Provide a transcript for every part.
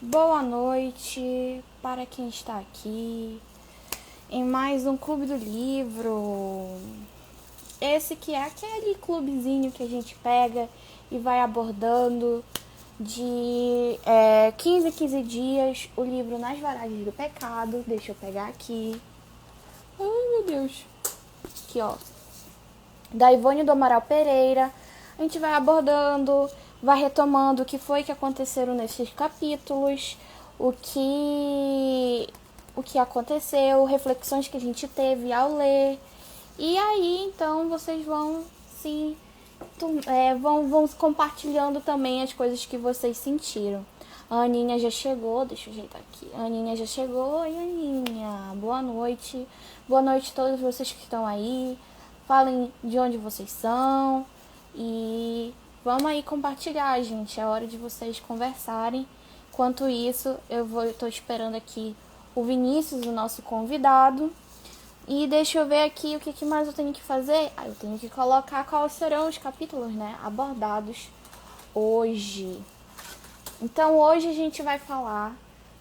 Boa noite para quem está aqui em mais um Clube do Livro. Esse que é aquele clubezinho que a gente pega e vai abordando de 15 em 15 dias o livro Nas Varagens do Pecado. Deixa eu pegar aqui. Ai, meu Deus. Aqui, ó. Da Ivone do Amaral Pereira. A gente vai abordando, vai retomando o que foi que aconteceram nesses capítulos, o que aconteceu, reflexões que a gente teve ao ler. E aí, então, vocês vão vão compartilhando também as coisas que vocês sentiram. A Aninha já chegou, deixa eu ajeitar aqui. A Aninha já chegou. Oi, Aninha, boa noite. Boa noite a todos vocês que estão aí. Falem de onde vocês são. E vamos aí compartilhar, gente. É hora de vocês conversarem. Enquanto isso, eu tô esperando aqui o Vinícius, o nosso convidado. E deixa eu ver aqui o que mais eu tenho que fazer. Eu tenho que colocar quais serão os capítulos, né, abordados hoje. Então, hoje a gente vai falar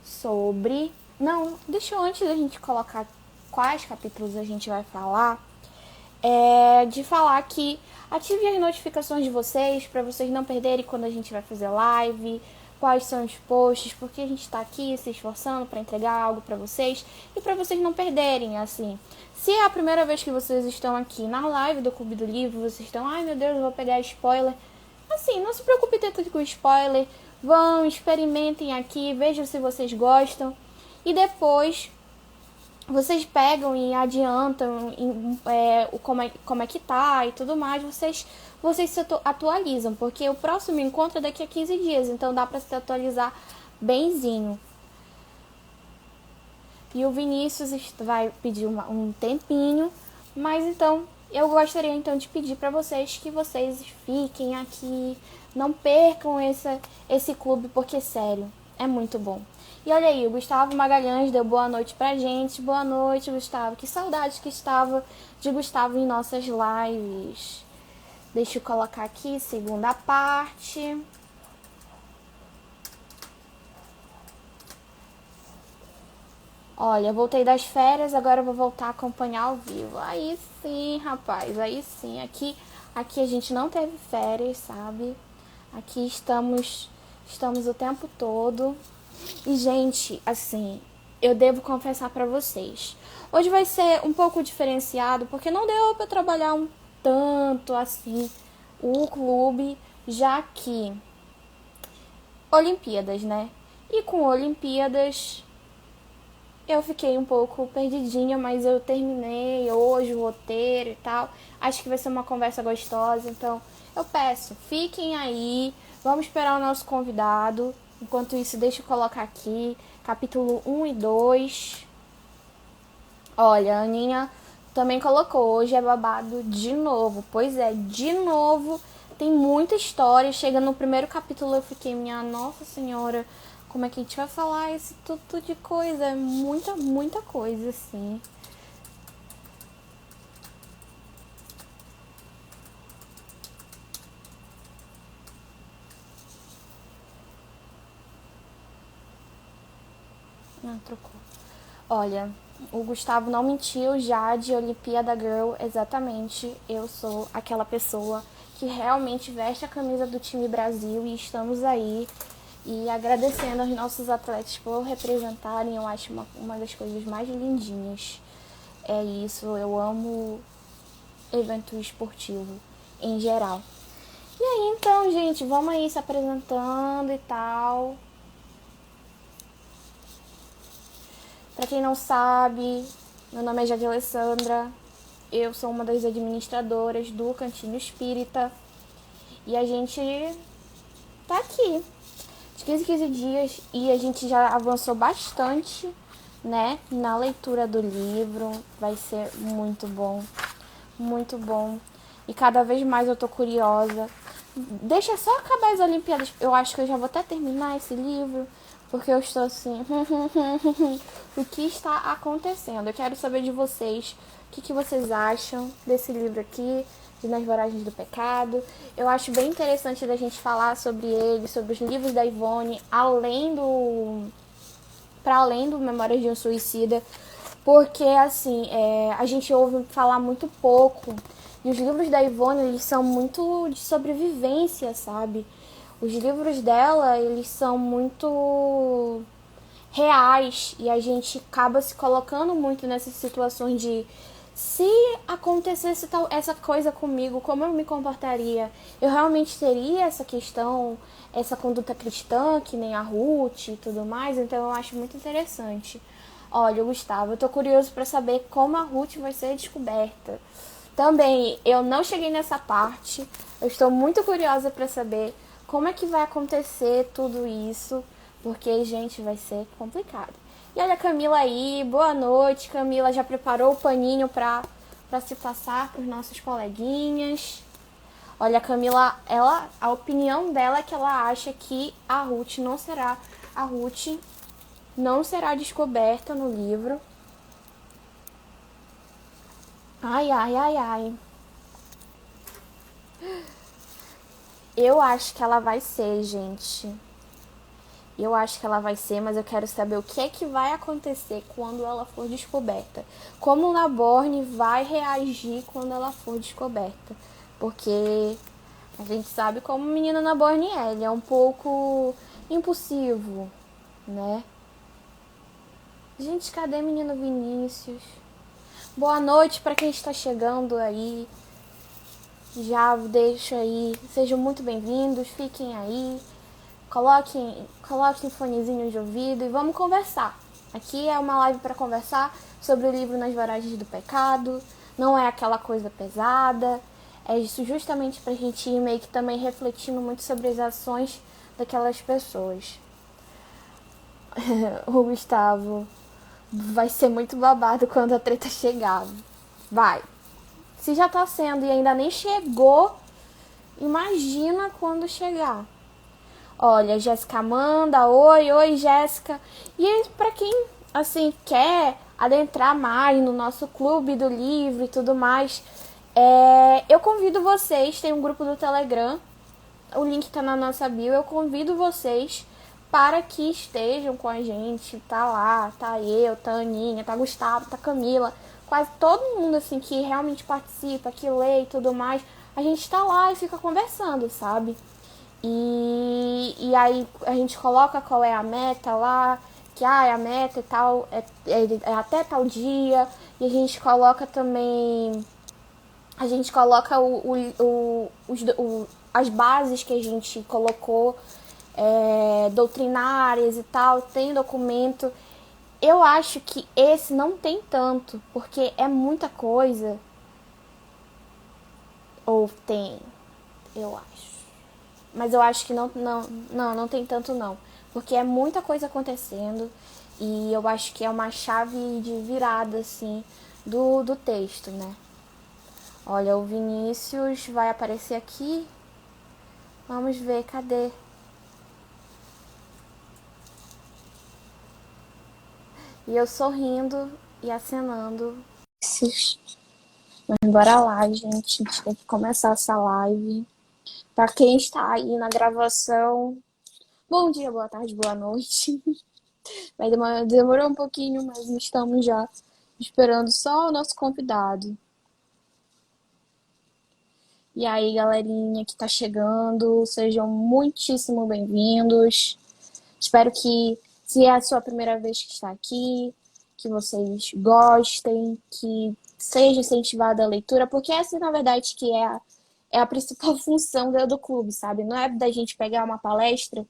sobre... Não, deixa eu, antes da gente colocar quais capítulos a gente vai falar, de falar que ative as notificações de vocês, para vocês não perderem quando a gente vai fazer live, quais são os posts, porque a gente está aqui se esforçando para entregar algo para vocês e para vocês não perderem, assim. Se é a primeira vez que vocês estão aqui na live do Clube do Livro, vocês estão, ai meu Deus, eu vou pegar spoiler. Assim, não se preocupe tanto com spoiler, vão, experimentem aqui, vejam se vocês gostam e depois vocês pegam e adiantam como é que tá e tudo mais, vocês se atualizam, porque o próximo encontro é daqui a 15 dias, então dá para se atualizar benzinho. E o Vinícius vai pedir um tempinho, mas então eu gostaria então de pedir para vocês que vocês fiquem aqui, não percam esse clube, porque sério, é muito bom. E olha aí, o Gustavo Magalhães deu boa noite pra gente. Boa noite, Gustavo. Que saudade que estava de Gustavo em nossas lives. Deixa eu colocar aqui, segunda parte. Olha, voltei das férias, agora eu vou voltar a acompanhar ao vivo. Aí sim, rapaz, aí sim. Aqui a gente não teve férias, sabe? Aqui estamos o tempo todo. E, gente, assim, eu devo confessar pra vocês. Hoje vai ser um pouco diferenciado, porque não deu pra trabalhar tanto assim o clube, já que Olimpíadas, né? E com Olimpíadas eu fiquei um pouco perdidinha, mas eu terminei hoje o roteiro e tal. Acho que vai ser uma conversa gostosa, então eu peço, fiquem aí, vamos esperar o nosso convidado. Enquanto isso, deixa eu colocar aqui capítulo 1 e 2. Olha, a Aninha também colocou, hoje é babado de novo. Pois é, de novo, tem muita história. Chega no primeiro capítulo, eu fiquei, minha Nossa Senhora, como é que a gente vai falar esse tudo de coisa? É muita coisa, assim. Ah, trocou. Olha, o Gustavo não mentiu já de Olimpíada Girl, exatamente. Eu sou aquela pessoa que realmente veste a camisa do time Brasil e estamos aí. E agradecendo aos nossos atletas por representarem, eu acho uma das coisas mais lindinhas. É isso, eu amo evento esportivo em geral. E aí, então, gente, vamos aí se apresentando e tal. Pra quem não sabe, meu nome é Jade Alessandra, eu sou uma das administradoras do Cantinho Espírita e a gente tá aqui de 15 em 15 dias e a gente já avançou bastante, né, na leitura do livro. Vai ser muito bom, muito bom. E cada vez mais eu tô curiosa. Deixa só acabar as Olimpíadas, eu acho que eu já vou até terminar esse livro, porque eu estou assim, o que está acontecendo? Eu quero saber de vocês, o que vocês acham desse livro aqui. de Nas Voragens do Pecado. Eu acho bem interessante da gente falar sobre ele, sobre os livros da Ivone, para além do Memórias de um Suicida, porque assim, a gente ouve falar muito pouco. E os livros da Ivone, eles são muito de sobrevivência, sabe? Os livros dela, eles são muito reais e a gente acaba se colocando muito nessas situações de se acontecesse essa coisa comigo, como eu me comportaria? Eu realmente teria essa questão, essa conduta cristã, que nem a Ruth e tudo mais? Então eu acho muito interessante. Olha, Gustavo, eu tô curioso para saber como a Ruth vai ser descoberta. Também, eu não cheguei nessa parte. Eu estou muito curiosa para saber como é que vai acontecer tudo isso, porque, gente, vai ser complicado. E olha a Camila aí, boa noite. Camila já preparou o paninho para se passar para os nossos coleguinhas. Olha, a Camila, a opinião dela é que ela acha que a Ruth não será descoberta no livro. Ai, ai, ai, ai. Eu acho que ela vai ser, gente. Eu acho que ela vai ser, mas eu quero saber o que é que vai acontecer quando ela for descoberta. Como o Naborn vai reagir quando ela for descoberta. Porque a gente sabe como o menino Naborn é. Ele é um pouco impulsivo, né? Gente, cadê menino Vinícius? Boa noite para quem está chegando aí. Já deixo aí. Sejam muito bem-vindos, fiquem aí. Coloquem fonezinhos de ouvido e vamos conversar. Aqui é uma live para conversar sobre o livro Nas Voragens do Pecado. Não é aquela coisa pesada. É isso justamente pra gente ir meio que também refletindo muito sobre as ações daquelas pessoas. O Gustavo, vai ser muito babado quando a treta chegar. Vai. Se já tá sendo e ainda nem chegou, imagina quando chegar. Olha, Jéssica Amanda, oi Jéssica. E pra quem, assim, quer adentrar mais no nosso clube do livro e tudo mais, eu convido vocês, tem um grupo do Telegram, o link tá na nossa bio, eu convido vocês para que estejam com a gente, tá lá, tá eu, tá a Aninha, tá Gustavo, tá Camila, quase todo mundo, assim, que realmente participa, que lê e tudo mais, a gente tá lá e fica conversando, sabe? E aí a gente coloca qual é a meta lá, que a meta e tal, é até tal dia, e a gente coloca também, a gente coloca as bases que a gente colocou, doutrinárias e tal, tem documento. Eu acho que esse não tem tanto, porque é muita coisa. Ou tem, eu acho. Mas eu acho que não tem tanto não. Porque é muita coisa acontecendo e eu acho que é uma chave de virada, assim, do texto, né? Olha, o Vinícius vai aparecer aqui. Vamos ver, cadê? E eu sorrindo e acenando. Mas bora lá, gente. A gente tem que começar essa live. Pra quem está aí na gravação, bom dia, boa tarde, boa noite. Demorou um pouquinho, mas estamos já esperando só o nosso convidado. E aí, galerinha que tá chegando, sejam muitíssimo bem-vindos. Espero que, se é a sua primeira vez que está aqui, que vocês gostem, que seja incentivada a leitura, porque essa, na verdade, que é a principal função do clube, sabe? Não é da gente pegar uma palestra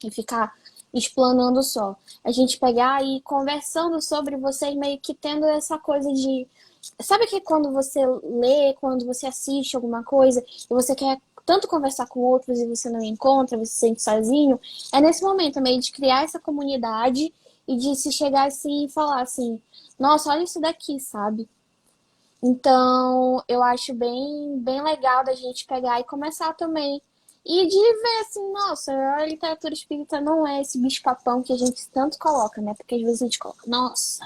e ficar explanando só. A gente pegar e ir conversando sobre, vocês meio que tendo essa coisa de... Sabe que quando você lê, quando você assiste alguma coisa e você quer tanto conversar com outros e você não encontra, você se sente sozinho, é nesse momento meio de criar essa comunidade e de se chegar assim e falar assim, nossa, olha isso daqui, sabe? Então, eu acho bem legal da gente pegar e começar também. E de ver assim, nossa, a literatura espírita não é esse bicho-papão que a gente tanto coloca, né? Porque às vezes a gente coloca, nossa,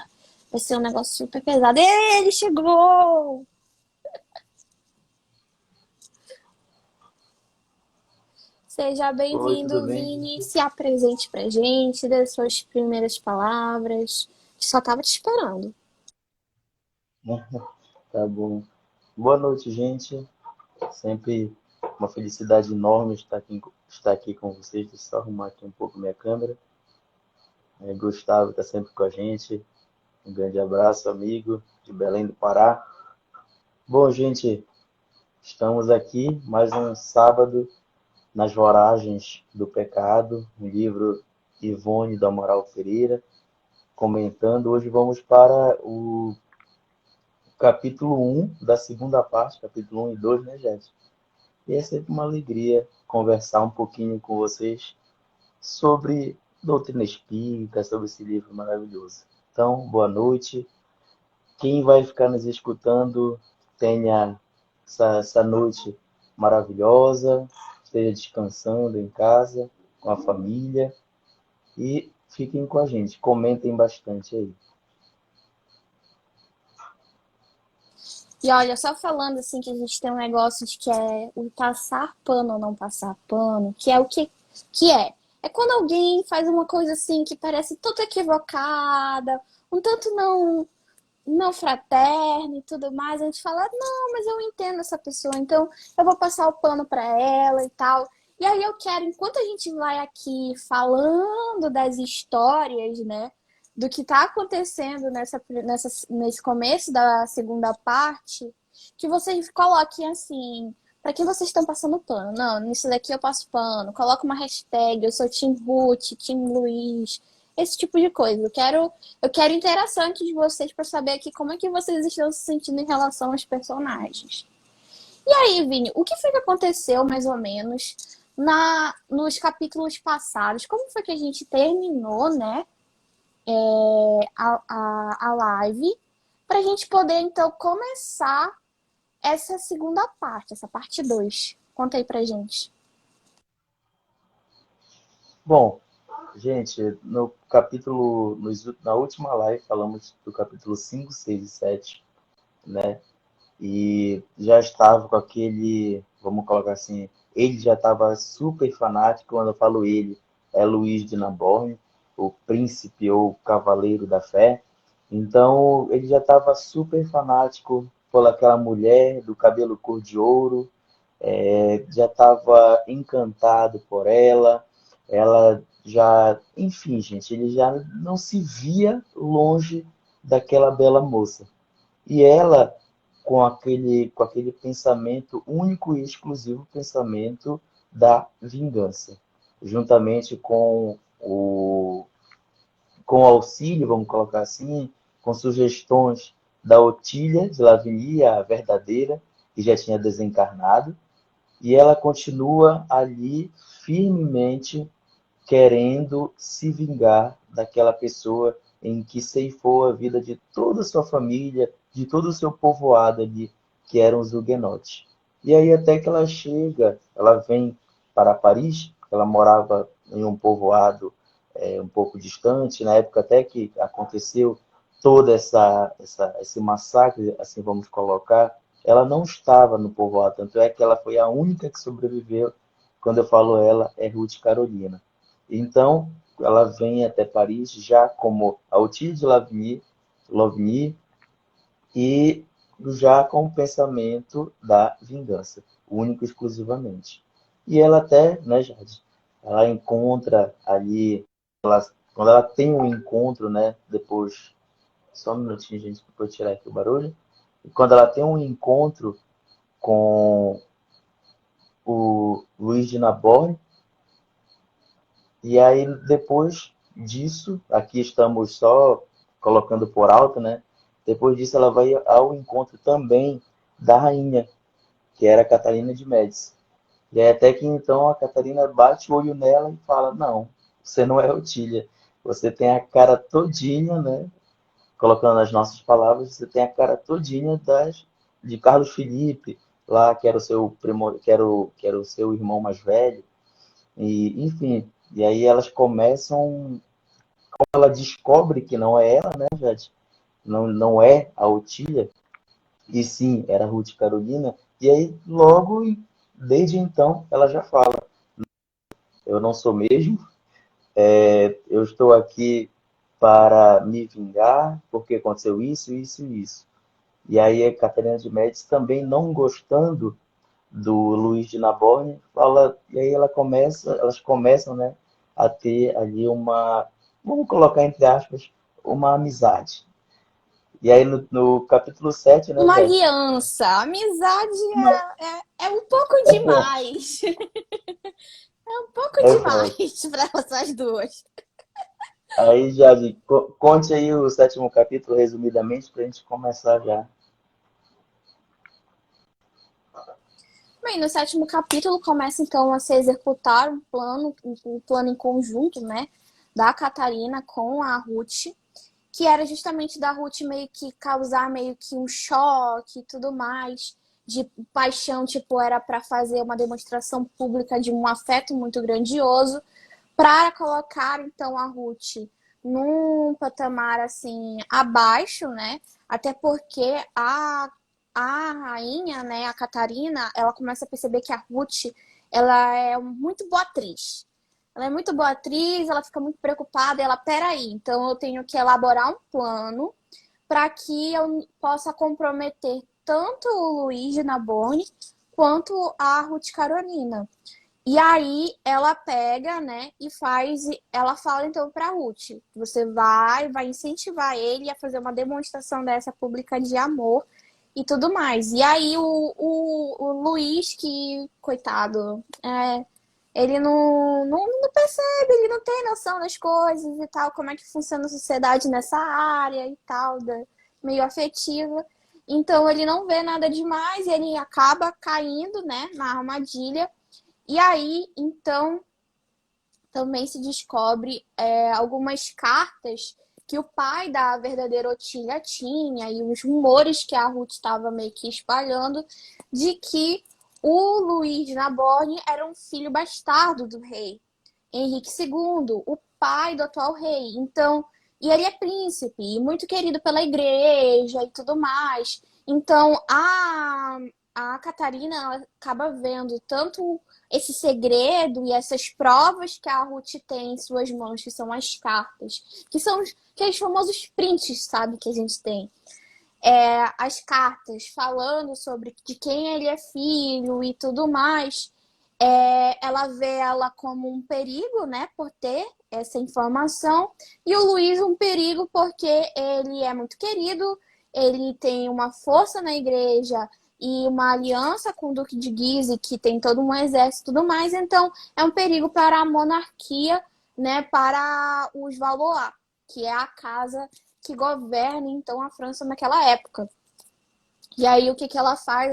vai ser um negócio super pesado. Ele chegou! Seja Oi, tudo bem-vindo, bem, Vini. gente? Se apresente pra gente, dê suas primeiras palavras. Só tava te esperando. Tá bom. Boa noite, gente. Sempre uma felicidade enorme estar aqui com vocês. Deixa eu só arrumar aqui um pouco minha câmera. Gustavo está sempre com a gente. Um grande abraço, amigo de Belém do Pará. Bom, gente, estamos aqui mais um sábado nas Voragens do Pecado, um livro Ivone do Amaral Pereira, comentando. Hoje vamos para o capítulo um da segunda parte, capítulo um e 2, né, gente? E é sempre uma alegria conversar um pouquinho com vocês sobre doutrina espírita, sobre esse livro maravilhoso. Então, boa noite. Quem vai ficar nos escutando, tenha essa noite maravilhosa, esteja descansando em casa, com a família e fiquem com a gente, comentem bastante aí. E olha, só falando assim que a gente tem um negócio de que é o passar pano ou não passar pano, que é o que é. É quando alguém faz uma coisa assim que parece tudo equivocada, um tanto não fraterno e tudo mais, a gente fala, não, mas eu entendo essa pessoa, então eu vou passar o pano para ela e tal. E aí eu quero, enquanto a gente vai aqui falando das histórias, né, do que está acontecendo nesse começo da segunda parte, que vocês coloquem assim, para quem vocês estão passando pano. Não, nisso daqui eu passo pano. Coloca uma hashtag, eu sou Team Ruth, Team Luiz, esse tipo de coisa. Eu quero interação aqui de vocês para saber aqui como é que vocês estão se sentindo em relação aos personagens. E aí, Vini, o que foi que aconteceu, mais ou menos, nos capítulos passados? Como foi que a gente terminou, né, a live, para a gente poder, então, começar essa segunda parte, essa parte 2. Conta aí pra gente. Bom, gente, no capítulo, na última live falamos do capítulo 5, 6 e 7, né? E já estava com aquele, vamos colocar assim, ele já estava super fanático. Quando eu falo ele, é Luiz de Naborn, o príncipe ou cavaleiro da fé. Então ele já estava super fanático por aquela mulher do cabelo cor de ouro, já estava encantado por ela. Ela já, enfim, gente, ele já não se via longe daquela bela moça. E ela, com aquele pensamento único e exclusivo, pensamento da vingança, juntamente com o auxílio, vamos colocar assim, com sugestões da Otília de Lavini, a verdadeira, que já tinha desencarnado, e ela continua ali firmemente querendo se vingar daquela pessoa em que ceifou a vida de toda a sua família, de todo o seu povoado ali, que eram os huguenotes. E aí até que ela chega, ela vem para Paris, ela morava em um povoado um pouco distante, na época até que aconteceu todo esse massacre, assim vamos colocar, ela não estava no povoado, tanto é que ela foi a única que sobreviveu. Quando eu falo ela, é Ruth Carolina. Então, ela vem até Paris já como Althilde de Lavigny e já com o pensamento da vingança, único e exclusivamente. E ela até, né, Jade, ela encontra ali, quando ela tem um encontro, né, depois, só um minutinho, gente, para eu tirar aqui o barulho, e quando ela tem um encontro com o Luiz de Naborn, e aí, depois disso, aqui estamos só colocando por alto, né? Depois disso, ela vai ao encontro também da rainha, que era a Catarina de Médici. E aí, até que então a Catarina bate o olho nela e fala: Não, você não é Otília. Você tem a cara todinha, né? Colocando as nossas palavras, você tem a cara todinha de Carlos Felipe, lá que era o seu primo, que era o seu irmão mais velho. E, enfim, e aí elas começam, ela descobre que não é ela, né, Jade? Não, não é a Otília, e sim, era a Ruth Carolina, e aí logo, desde então, ela já fala. eu não sou mesmo. Eu estou aqui para me vingar, porque aconteceu isso, isso e isso. E aí a Catarina de Médici também não gostando do Luiz de Naborn, fala, e aí elas começam, né, a ter ali uma, vamos colocar entre aspas, uma amizade. E aí no capítulo 7, né, Uma Beth? aliança. Amizade é um pouco demais. É um pouco É pronto. demais para essas duas. Aí, Jade, conte aí o sétimo capítulo resumidamente para a gente começar já. Bem, no sétimo capítulo começa então a se executar um plano em conjunto, né, da Catarina com a Ruth, que era justamente da Ruth meio que causar meio que um choque e tudo mais, de paixão, tipo, era para fazer uma demonstração pública de um afeto muito grandioso, para colocar então a Ruth num patamar assim abaixo, né? Até porque a rainha, né, a Catarina, ela começa a perceber que a Ruth, ela é muito boa atriz. Ela é muito boa atriz, ela fica muito preocupada, ela, peraí, então eu tenho que elaborar um plano para que eu possa comprometer tanto o Luiz de Narbonne quanto a Ruth Carolina. E aí ela pega, né, e ela fala então para Ruth, você vai incentivar ele a fazer uma demonstração dessa pública de amor e tudo mais. E aí o Luiz, que, coitado, ele não percebe, ele não tem noção das coisas e tal, como é que funciona a sociedade nessa área e tal, meio afetiva. Então ele não vê nada demais e ele acaba caindo, né, na armadilha. E aí, então, também se descobre algumas cartas que o pai da verdadeira Otília tinha e os rumores que a Ruth estava meio que espalhando de que o Luís de Naborne era um filho bastardo do rei Henrique II, o pai do atual rei. Então, e ele é príncipe e muito querido pela igreja e tudo mais. Então, a Catarina ela acaba vendo tanto esse segredo e essas provas que a Ruth tem em suas mãos, que são as cartas, que são aqueles famosos prints, sabe, que a gente tem. As cartas falando sobre de quem ele é filho e tudo mais. Ela vê ela como um perigo, né, por ter essa informação, e o Luiz um perigo porque ele é muito querido, ele tem uma força na igreja e uma aliança com o Duque de Guise, que tem todo um exército e tudo mais, então é um perigo para a monarquia, né, para os Valois, que é a casa que governa então a França naquela época. E aí o que que ela faz?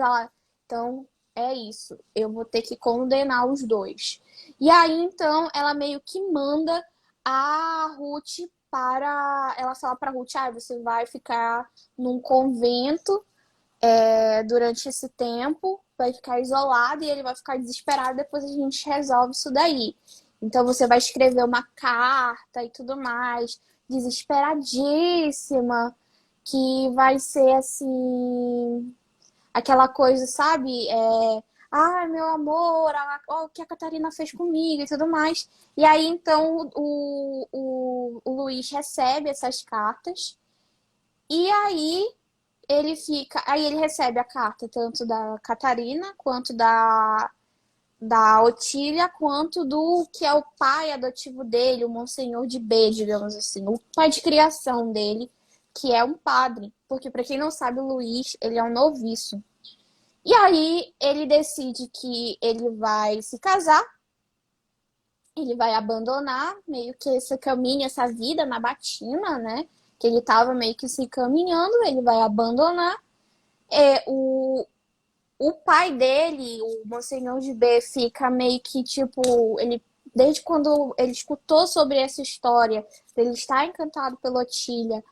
Então, é isso, eu vou ter que condenar os dois. E aí, então, ela meio que manda a Ruth para. Ela fala para Ruth: você vai ficar num convento durante esse tempo, vai ficar isolado e ele vai ficar desesperado. Depois a gente resolve isso daí. Então, você vai escrever uma carta e tudo mais, desesperadíssima, que vai ser assim aquela coisa, sabe? Meu amor, o que a Catarina fez comigo e tudo mais. E aí, então, o Luiz recebe essas cartas. E aí ele recebe a carta tanto da Catarina, quanto da Otília, quanto do que é o pai adotivo dele, o Monsenhor de B, digamos assim, o pai de criação dele, que é um padre. Porque, para quem não sabe, o Luiz, ele é um noviço. E aí ele decide que ele vai se casar, ele vai abandonar meio que esse caminho, essa vida na batina, né? Que ele estava meio que se caminhando, ele vai abandonar. O pai dele, o Monsenhor de B, fica meio que tipo, ele desde quando ele escutou sobre essa história, ele está encantado pela Otília,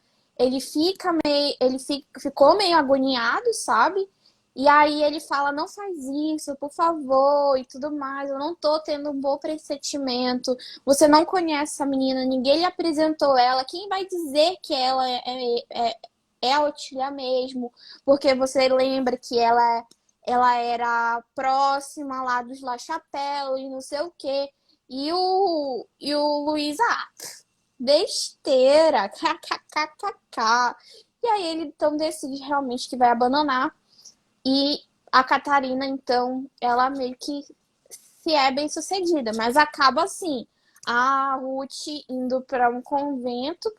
ficou meio agoniado, sabe? E aí ele fala, não faz isso, por favor, e tudo mais. Eu não tô tendo um bom pressentimento. Você não conhece essa menina, ninguém lhe apresentou ela. Quem vai dizer que ela é a Otília mesmo? Porque você lembra que ela era próxima lá dos La Chapelle e não sei o quê. E o Luiz, besteira, kkkk. E aí ele então decide realmente que vai abandonar. E a Catarina, então, ela meio que se é bem sucedida, mas acaba assim, a Ruth indo para um convento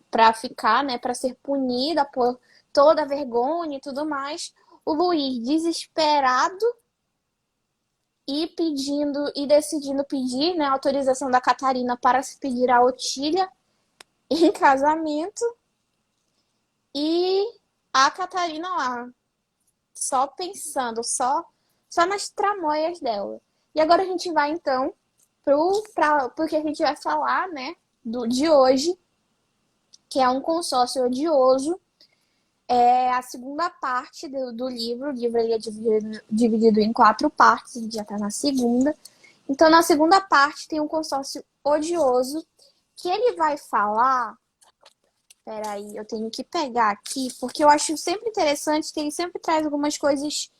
para ficar, né, para ser punida por toda a vergonha e tudo mais. O Luiz desesperado e pedindo e decidindo pedir, né, a autorização da Catarina para se pedir a Otília em casamento, e a Catarina lá só pensando, só nas tramóias dela. E agora a gente vai então porque a gente vai falar, né, de hoje, que é um consórcio odioso. É a segunda parte do livro. O livro ele é dividido em 4 partes, a gente já está na segunda. Então, na segunda parte tem um consórcio odioso, que ele vai falar. Peraí, eu tenho que pegar aqui, porque eu acho sempre interessante que ele sempre traz algumas coisas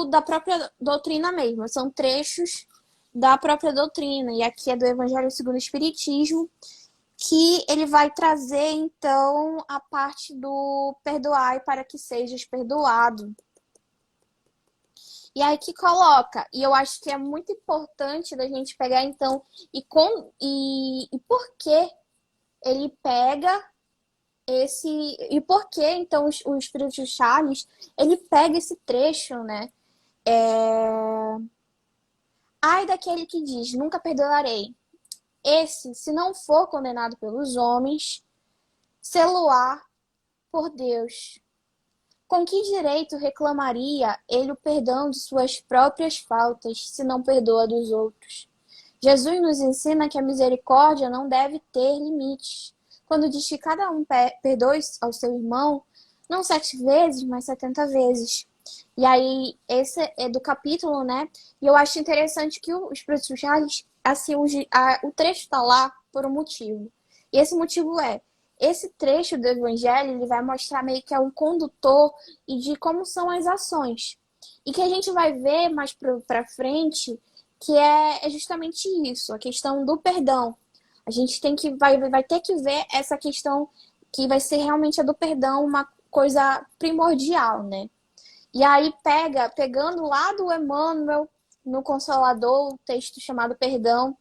da própria doutrina mesmo. São trechos da própria doutrina. E aqui é do Evangelho segundo o Espiritismo, que ele vai trazer, então, a parte do perdoai para que sejas perdoado. E aí que coloca, e eu acho que é muito importante da gente pegar, então, e por que ele pega esse. E por que, então, o Espírito de Charles, ele pega esse trecho, né? Ai daquele que diz, nunca perdoarei. Esse, se não for condenado pelos homens, sê-lo-á por Deus. Com que direito reclamaria ele o perdão de suas próprias faltas, se não perdoa dos outros? Jesus nos ensina que a misericórdia não deve ter limites. Quando diz que cada um perdoe ao seu irmão, não 7 vezes, mas 70 vezes. E aí, esse é do capítulo, né? E eu acho interessante que o Espírito Charles, assim, o trecho está lá por um motivo. E esse motivo esse trecho do Evangelho, ele vai mostrar meio que é um condutor e de como são as ações. E que a gente vai ver mais para frente, que é justamente isso, a questão do perdão. A gente vai ter que ver essa questão que vai ser realmente a do perdão uma coisa primordial, né? E aí pegando lá do Emmanuel, no Consolador, o texto chamado Perdão,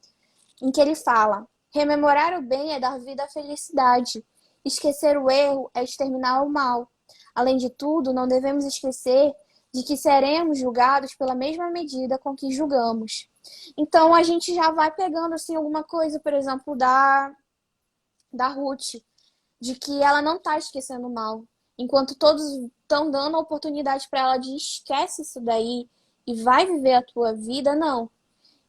em que ele fala: rememorar o bem é dar vida à felicidade. Esquecer o erro é exterminar o mal. Além de tudo, não devemos esquecer de que seremos julgados pela mesma medida com que julgamos. Então a gente já vai pegando assim alguma coisa, por exemplo, da Ruth, de que ela não está esquecendo o mal. Enquanto todos estão dando a oportunidade para ela de esquece isso daí e vai viver a tua vida, não.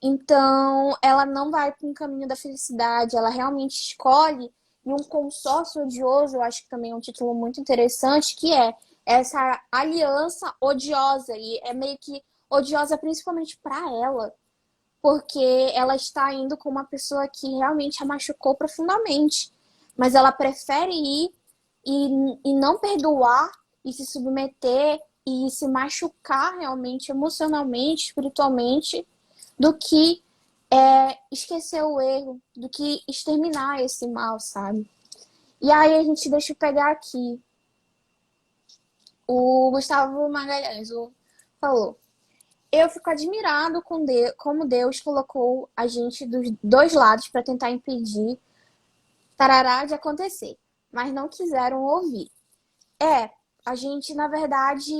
Então, ela não vai para um caminho da felicidade, ela realmente escolhe, e um consórcio odioso, eu acho que também é um título muito interessante, que é essa aliança odiosa, e é meio que odiosa principalmente para ela, porque ela está indo com uma pessoa que realmente a machucou profundamente, mas ela prefere ir e não perdoar e se submeter e se machucar realmente emocionalmente, espiritualmente, do que esquecer o erro, do que exterminar esse mal, sabe? E aí deixa eu pegar aqui. O Gustavo Magalhães falou: eu fico admirado com como Deus colocou a gente dos dois lados para tentar impedir tarará de acontecer, mas não quiseram ouvir. A gente, na verdade,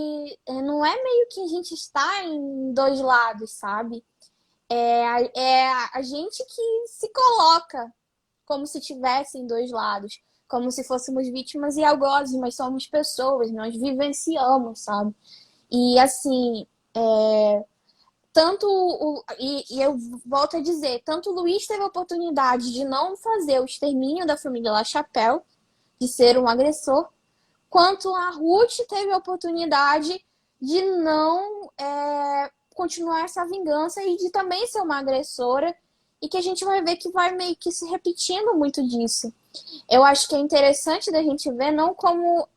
não é meio que a gente está em dois lados, sabe? É a gente que se coloca como se tivesse em dois lados, como se fôssemos vítimas e algozes, mas somos pessoas, nós vivenciamos, sabe? E assim, e eu volto a dizer, tanto o Luiz teve a oportunidade de não fazer o extermínio da família La Chapelle, de ser um agressor, quanto a Ruth teve a oportunidade de não continuar essa vingança e de também ser uma agressora, e que a gente vai ver que vai meio que se repetindo muito disso. Eu acho que é interessante da gente ver não como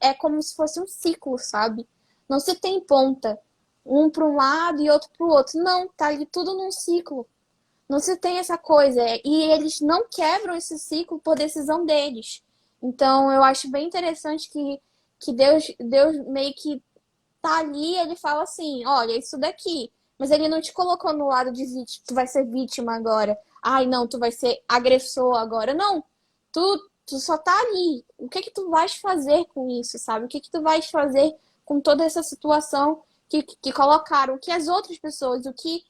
se fosse um ciclo, sabe? Não se tem ponta, um para um lado e outro para o outro. Não, tá ali tudo num ciclo. Não se tem essa coisa. E eles não quebram esse ciclo por decisão deles. Então, eu acho bem interessante que Deus meio que tá ali, ele fala assim, olha, isso daqui. Mas ele não te colocou no lado de vítima, tu vai ser vítima agora. Ai, não, tu vai ser agressor agora. Não, tu só tá ali. O que que tu vais fazer com isso, sabe? O que que tu vais fazer com toda essa situação que colocaram? O que as outras pessoas, o que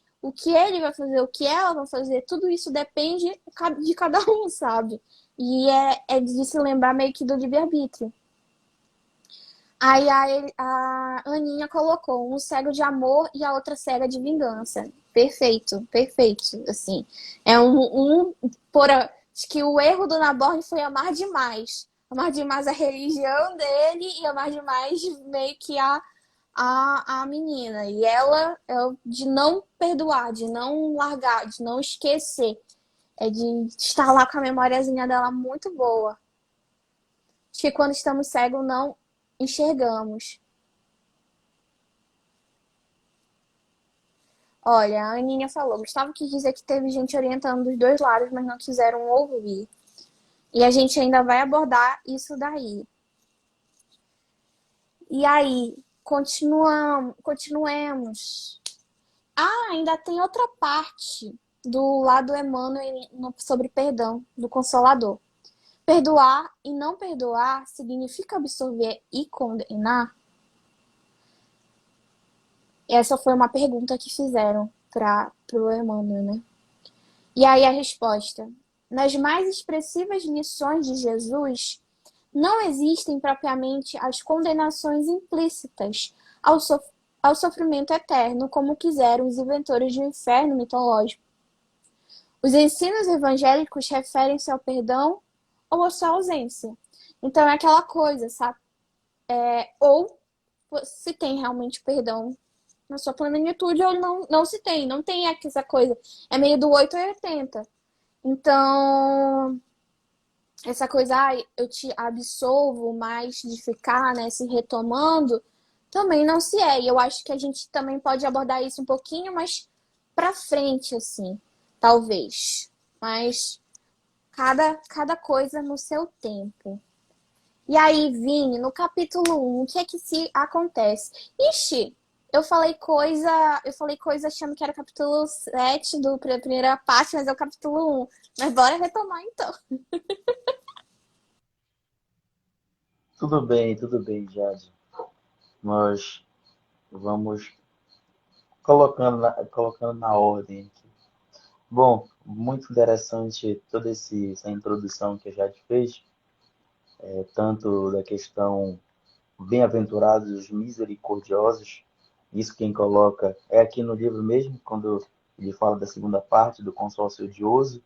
ele vai fazer, o que ela vai fazer, tudo isso depende de cada um, sabe? E é de se lembrar meio que do livre-arbítrio. Aí a Aninha colocou um cego de amor e a outra cega de vingança. Perfeito, perfeito. Assim, é acho que o erro do Naborn foi amar demais. Amar demais a religião dele e amar demais meio que a menina. E ela é de não perdoar, de não largar, de não esquecer. É de estar lá com a memóriazinha dela muito boa. Acho que quando estamos cegos, não enxergamos. Olha, a Aninha falou, Gustavo quis dizer que teve gente orientando dos dois lados, mas não quiseram ouvir. E a gente ainda vai abordar isso daí. E aí, continuemos. Ah, ainda tem outra parte do lado Emmanuel sobre perdão, do Consolador. Perdoar e não perdoar significa absorver e condenar? Essa foi uma pergunta que fizeram para o Emmanuel, né? E aí a resposta. Nas mais expressivas lições de Jesus, não existem propriamente as condenações implícitas ao sofrimento eterno, como quiseram os inventores do inferno mitológico. Os ensinos evangélicos referem-se ao perdão ou à sua ausência. Então é aquela coisa, sabe? Ou se tem realmente perdão na sua plenitude ou não se tem. Não tem essa coisa. É meio do 8 ou 80. Então, essa coisa, eu te absolvo, mas de ficar, né, se retomando, também não se é. E eu acho que a gente também pode abordar isso um pouquinho mais pra frente, assim, talvez. Mas cada coisa no seu tempo. E aí, Vini, no capítulo 1, o que é que se acontece? Ixi, eu falei coisa achando que era o capítulo 7 da primeira parte, mas é o capítulo 1. Mas bora retomar então. Tudo bem, Jade. Nós vamos colocando na ordem aqui. Bom, muito interessante toda essa introdução que a Jade fez, tanto da questão bem-aventurados os misericordiosos, isso quem coloca é aqui no livro mesmo, quando ele fala da segunda parte do consórcio odioso,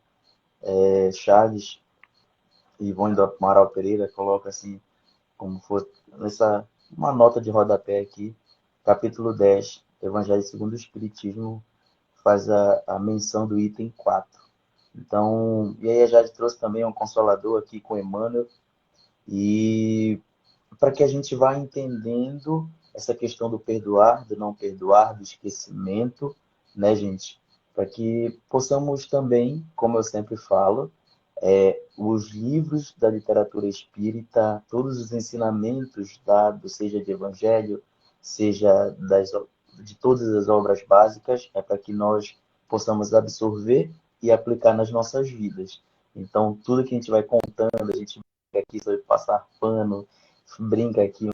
Charles Ivone do Amaral Pereira coloca assim, como for uma nota de rodapé aqui, capítulo 10, Evangelho segundo o Espiritismo, faz a menção do item 4. Então, e aí a Jade trouxe também um consolador aqui com Emmanuel, e para que a gente vá entendendo essa questão do perdoar, do não perdoar, do esquecimento, né, gente? Para que possamos também, como eu sempre falo, os livros da literatura espírita, todos os ensinamentos dados, seja de evangelho, seja de todas as obras básicas, é para que nós possamos absorver e aplicar nas nossas vidas. Então, tudo que a gente vai contando, a gente brinca aqui sobre passar pano, brinca aqui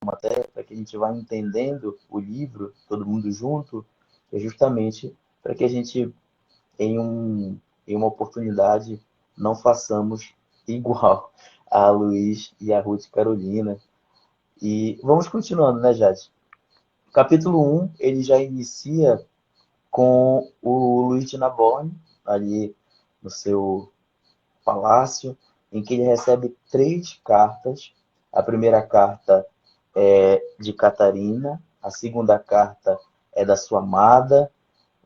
até para que a gente vá entendendo o livro, todo mundo junto, é justamente para que a gente em, em uma oportunidade, não façamos igual a Luiz e a Ruth Carolina. E vamos continuando, né, Jade? Capítulo 1, ele já inicia com o Luiz de Naborn, ali no seu palácio, em que ele recebe 3 cartas. A primeira carta é de Catarina, a segunda carta é da sua amada,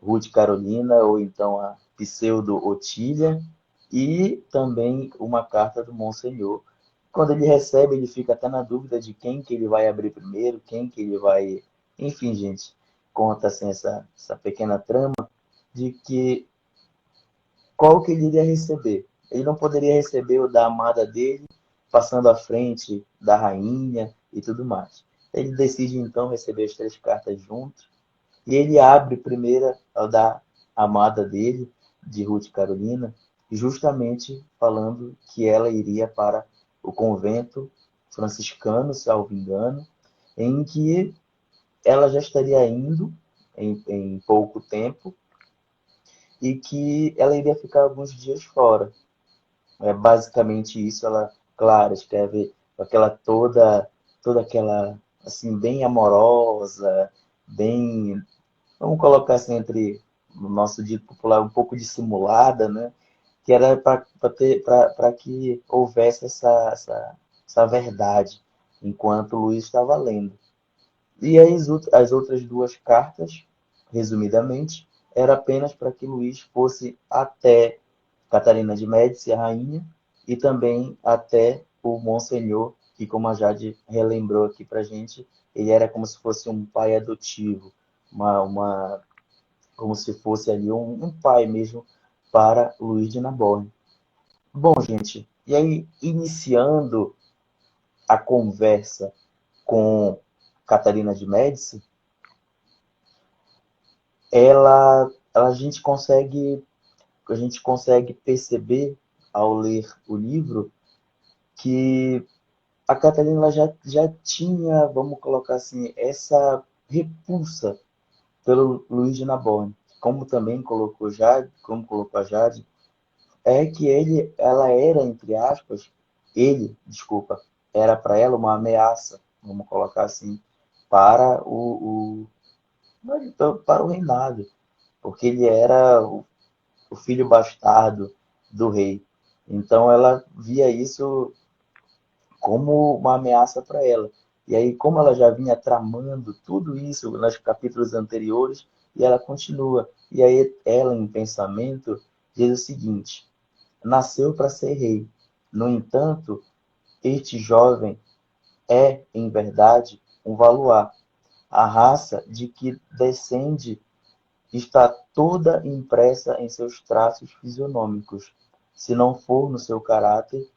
Ruth Carolina, ou então a pseudo Otília, e também uma carta do Monsenhor. Quando ele recebe, ele fica até na dúvida de quem que ele vai abrir primeiro, quem que ele vai... Enfim, gente, conta assim, essa pequena trama de que qual que ele iria receber. Ele não poderia receber o da amada dele, passando à frente da rainha e tudo mais. Ele decide então receber as três cartas juntos, e ele abre primeiro a da amada dele, de Ruth Carolina, justamente falando que ela iria para o convento franciscano, salvo engano, em que ela já estaria indo em pouco tempo e que ela iria ficar alguns dias fora. É basicamente isso. Ela, claro, escreve aquela toda aquela assim bem amorosa, bem, vamos colocar assim entre no nosso dito popular um pouco dissimulada, né? Que era para que houvesse essa verdade enquanto Luís estava lendo. E as outras duas cartas, resumidamente, era apenas para que Luís fosse até Catarina de Médici, a rainha, e também até o Monsenhor, que, como a Jade relembrou aqui para gente, ele era como se fosse um pai adotivo, como se fosse ali um pai mesmo para Luís de Naborn. Bom, gente, e aí iniciando a conversa com Catarina de Médici, a gente consegue perceber ao ler o livro que a Catarina ela já tinha, vamos colocar assim, essa repulsa pelo Luiz de Narbonne. Como colocou a Jade, é que ela era, entre aspas, desculpa, era para ela uma ameaça, vamos colocar assim, para para o reinado, porque ele era o filho bastardo do rei. Então ela via isso como uma ameaça para ela. E aí, como ela já vinha tramando tudo isso nos capítulos anteriores, e ela continua. E aí, ela, em pensamento, diz o seguinte: nasceu para ser rei. No entanto, este jovem é, em verdade, um Valois. A raça de que descende está toda impressa em seus traços fisionômicos, se não for no seu caráter,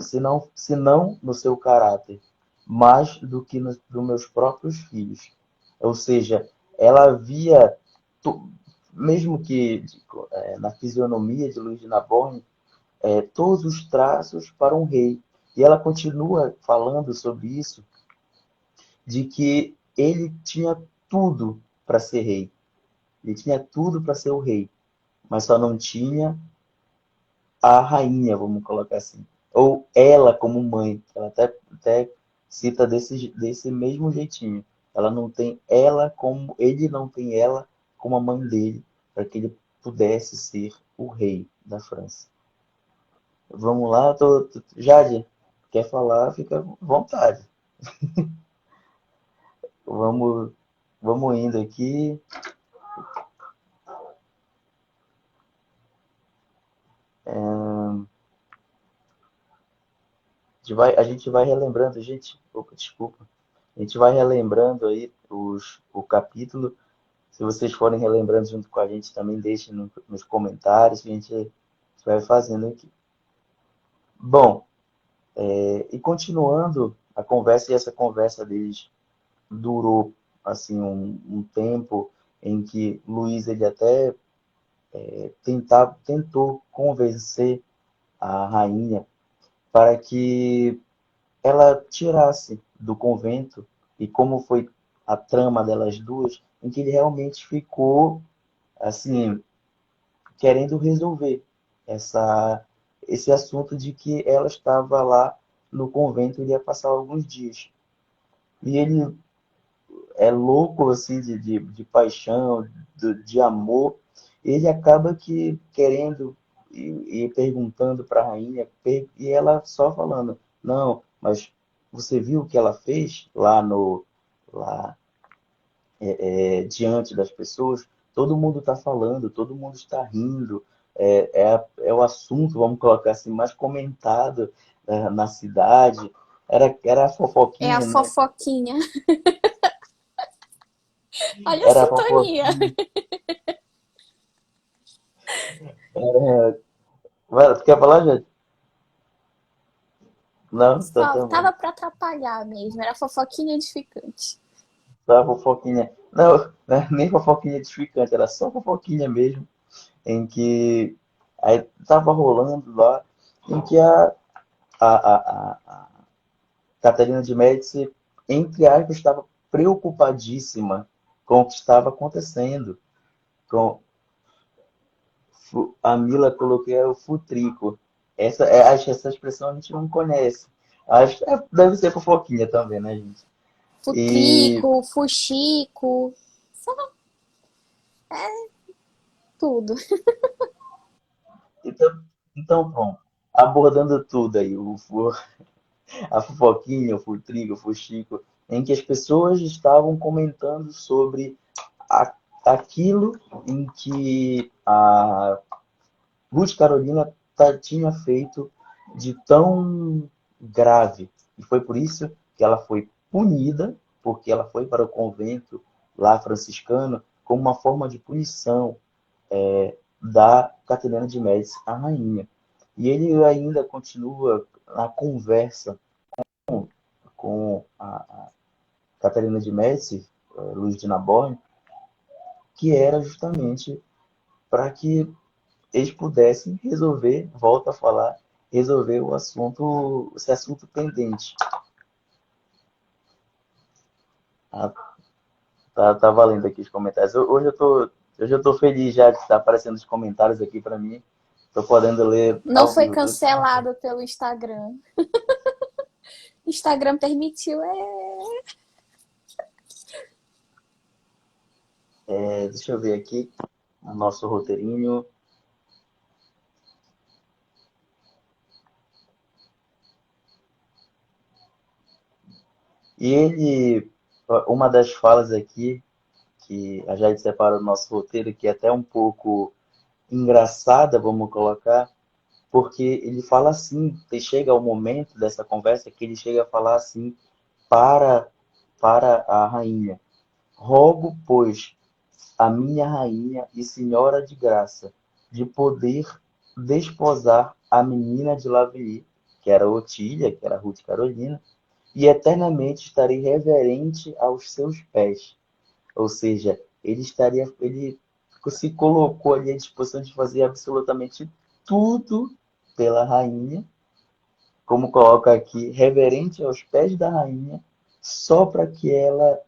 se não no seu caráter, mais do que dos meus próprios filhos. Ou seja, ela via, mesmo que na fisionomia de Luiz de Narbonne, todos os traços para um rei. E ela continua falando sobre isso, de que ele tinha tudo para ser rei. Ele tinha tudo para ser o rei, mas só não tinha a rainha, vamos colocar assim. Ou ela como mãe. Ela até cita desse mesmo jeitinho. Ela não tem ela como. Ele não tem ela como a mãe dele, para que ele pudesse ser o rei da França. Vamos lá, Jade, quer falar? Fica à vontade. Vamos, vamos indo aqui. A gente vai relembrando, gente. Opa, desculpa. A gente vai relembrando aí o capítulo. Se vocês forem relembrando junto com a gente, também deixem nos comentários que a gente vai fazendo aqui. Bom, e continuando a conversa, e essa conversa deles durou assim um tempo em que Luiz ele até tentou convencer a rainha para que ela tirasse do convento, e como foi a trama delas duas, em que ele realmente ficou assim querendo resolver essa, esse assunto de que ela estava lá no convento e ia passar alguns dias. E ele é louco assim de paixão, de amor. Ele acaba que querendo e perguntando para a rainha, e ela só falando, não, mas você viu o que ela fez lá diante das pessoas? Todo mundo está falando, todo mundo está rindo, é o assunto, vamos colocar assim, mais comentado na cidade. Era a É a fofoquinha, né? fofoquinha. Olha a Era a sintonia. fofoquinha. É, tu quer falar, gente? Não? Então Só tá bom. tava pra atrapalhar mesmo, era fofoquinha edificante. Só fofoquinha. Não, né, nem fofoquinha edificante, era só fofoquinha mesmo, em que aí tava rolando lá, em que a Catarina de Médici, entre aspas, estava preocupadíssima com o que estava acontecendo. Com a Mila coloquei era o futrico. Acho que essa expressão a gente não conhece. Acho que deve ser fofoquinha também, né, gente? E Futrico, fuxico, tudo. então, então pronto. Abordando tudo aí, a fofoquinha, o futrico, o fuxico, em que as pessoas estavam comentando sobre a- aquilo em que a Ruth Carolina tinha feito de tão grave. E foi por isso que ela foi punida, porque ela foi para o convento lá franciscano como uma forma de punição da Catarina de Médici, a rainha. E ele ainda continua na conversa com a Catarina de Médici, Luiz de Naborn, que era justamente para que eles pudessem resolver, volta a falar, resolver o assunto, esse assunto pendente. Ah, tá valendo aqui os comentários. Hoje eu tô feliz já de estar aparecendo os comentários aqui para mim. Tô podendo ler Não ao foi vivo tudo que tá cancelado pelo Instagram. Instagram permitiu, deixa eu ver aqui o nosso roteirinho. E ele, uma das falas aqui, que a Jade separa do nosso roteiro, que é até um pouco engraçada, vamos colocar, porque ele fala assim, chega ao momento dessa conversa que ele chega a falar assim para a rainha: rogo, pois, a minha rainha e senhora de graça, de poder desposar a menina de Laveni, que era Otília, que era Ruth Carolina, e eternamente estarei reverente aos seus pés. Ou seja, ele se colocou ali à disposição de fazer absolutamente tudo pela rainha, como coloca aqui, reverente aos pés da rainha, só para que ela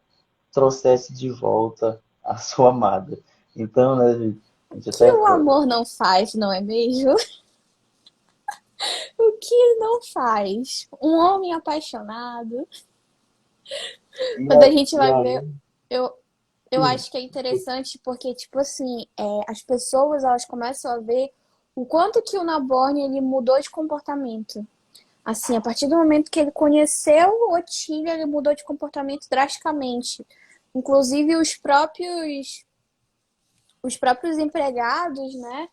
trouxesse de volta a sua amada. Então, né, a gente que até o amor não faz, não é mesmo? O que não faz? Um homem apaixonado. e, Quando a gente e vai ver, aí, eu, eu acho que é interessante porque, tipo assim, as pessoas elas começam a ver o quanto que o Naborn ele mudou de comportamento. Assim, a partir do momento que ele conheceu o Otília, ele mudou de comportamento drasticamente. Inclusive os próprios empregados, né?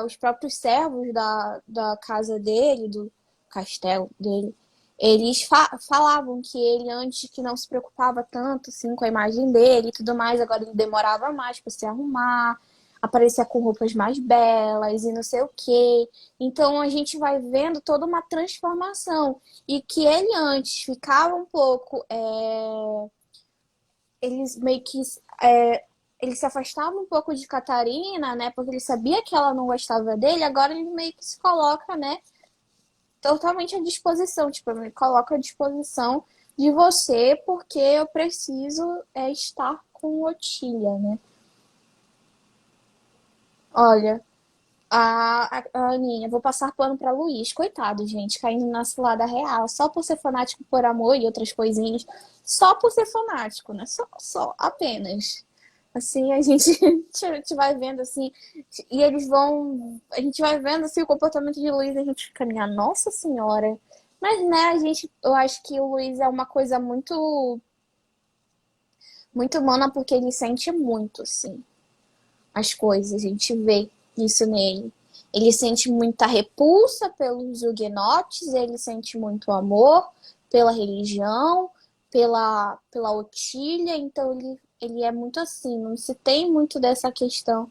Os próprios servos da casa dele, do castelo dele, eles falavam que ele antes que não se preocupava tanto assim, com a imagem dele e tudo mais, agora ele demorava mais para se arrumar, aparecia com roupas mais belas e não sei o quê. Então a gente vai vendo toda uma transformação. E que ele antes ficava um pouco. Eles meio que ele se afastava um pouco de Catarina, né? Porque ele sabia que ela não gostava dele. Agora ele meio que se coloca, né? Totalmente à disposição. Tipo, eu me coloco à disposição de você porque eu preciso estar com Otília, né? Olha, a Aninha, vou passar pano pra Luiz. Coitado, gente, caindo na cilada real. Só por ser fanático por amor e outras coisinhas. Só por ser fanático, né? Só, apenas. Assim, a gente, a gente vai vendo assim, e eles vão. A gente vai vendo assim o comportamento de Luiz e a gente fica, minha Nossa Senhora. Mas, né, eu acho que o Luiz é uma coisa muito, muito humana porque ele sente muito, assim, as coisas. A gente vê isso nele. Ele sente muita repulsa pelos huguenotes, ele sente muito amor pela religião, pela Otília, então ele é muito assim, não se tem muito dessa questão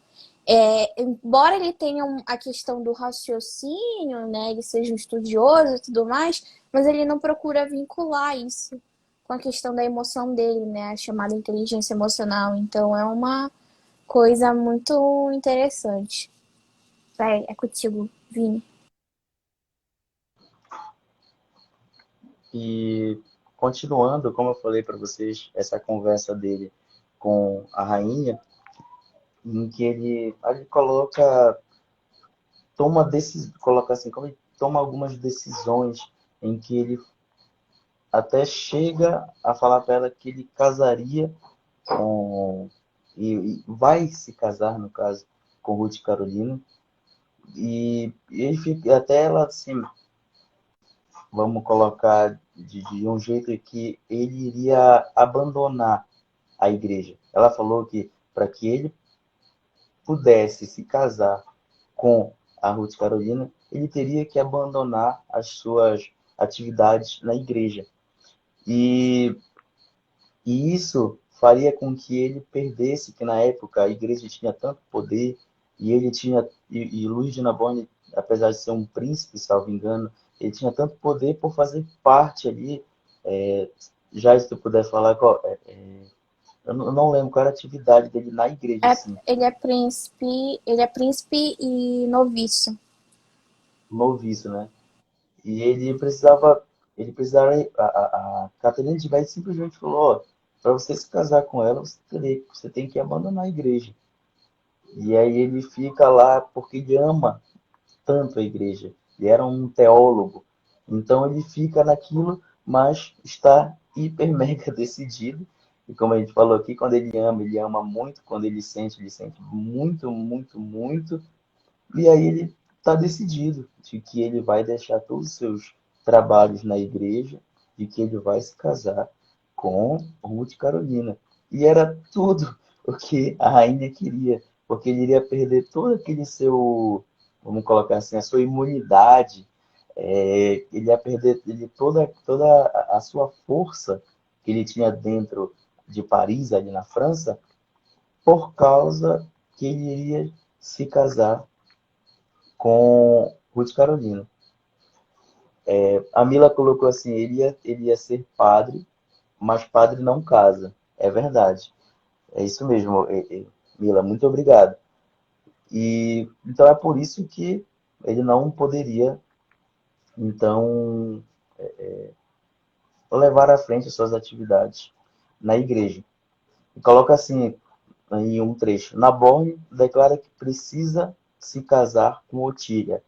Embora ele tenha a questão do raciocínio, né, ele seja um estudioso e tudo mais, mas ele não procura vincular isso com a questão da emoção dele, né, a chamada inteligência emocional. Então é uma coisa muito interessante. Vai, é contigo, Vini. E continuando, como eu falei para vocês, essa conversa dele com a rainha, em que ele coloca assim, como ele toma algumas decisões em que ele até chega a falar para ela que ele casaria com e vai se casar, no caso, com Ruth Carolina. E ele fica até ela assim, vamos colocar de um jeito que ele iria abandonar a igreja. Ela falou que para que ele pudesse se casar com a Ruth Carolina, ele teria que abandonar as suas atividades na igreja. E, e isso faria com que ele perdesse, que na época a igreja tinha tanto poder, e ele tinha, e Luiz de Narbonne, apesar de ser um príncipe, salvo engano, ele tinha tanto poder por fazer parte ali, é, já se tu puder falar, eu não lembro qual era a atividade dele na igreja, assim, Ele é príncipe e noviço. noviço, né? E ele precisava, a Catarina de Médici simplesmente falou, ó, para você se casar com ela, você tem que abandonar a igreja. E aí ele fica lá porque ele ama tanto a igreja. Ele era um teólogo. Então ele fica naquilo, mas está hiper mega decidido. E como a gente falou aqui, quando ele ama muito. Quando ele sente muito, muito, muito. E aí ele está decidido de que ele vai deixar todos os seus trabalhos na igreja, de que ele vai se casar com Ruth Carolina. E era tudo o que a rainha queria, porque ele iria perder todo aquele seu, vamos colocar assim, a sua imunidade, ele ia perder toda a sua força que ele tinha dentro de Paris, ali na França, por causa que ele iria se casar com Ruth Carolina. A Mila colocou assim, ele ia ser padre, mas padre não casa. É verdade. É isso mesmo, Mila, muito obrigado. E então é por isso que ele não poderia, então, levar à frente as suas atividades na igreja. E coloca assim, em um trecho, Nabone declara que precisa se casar com Otília,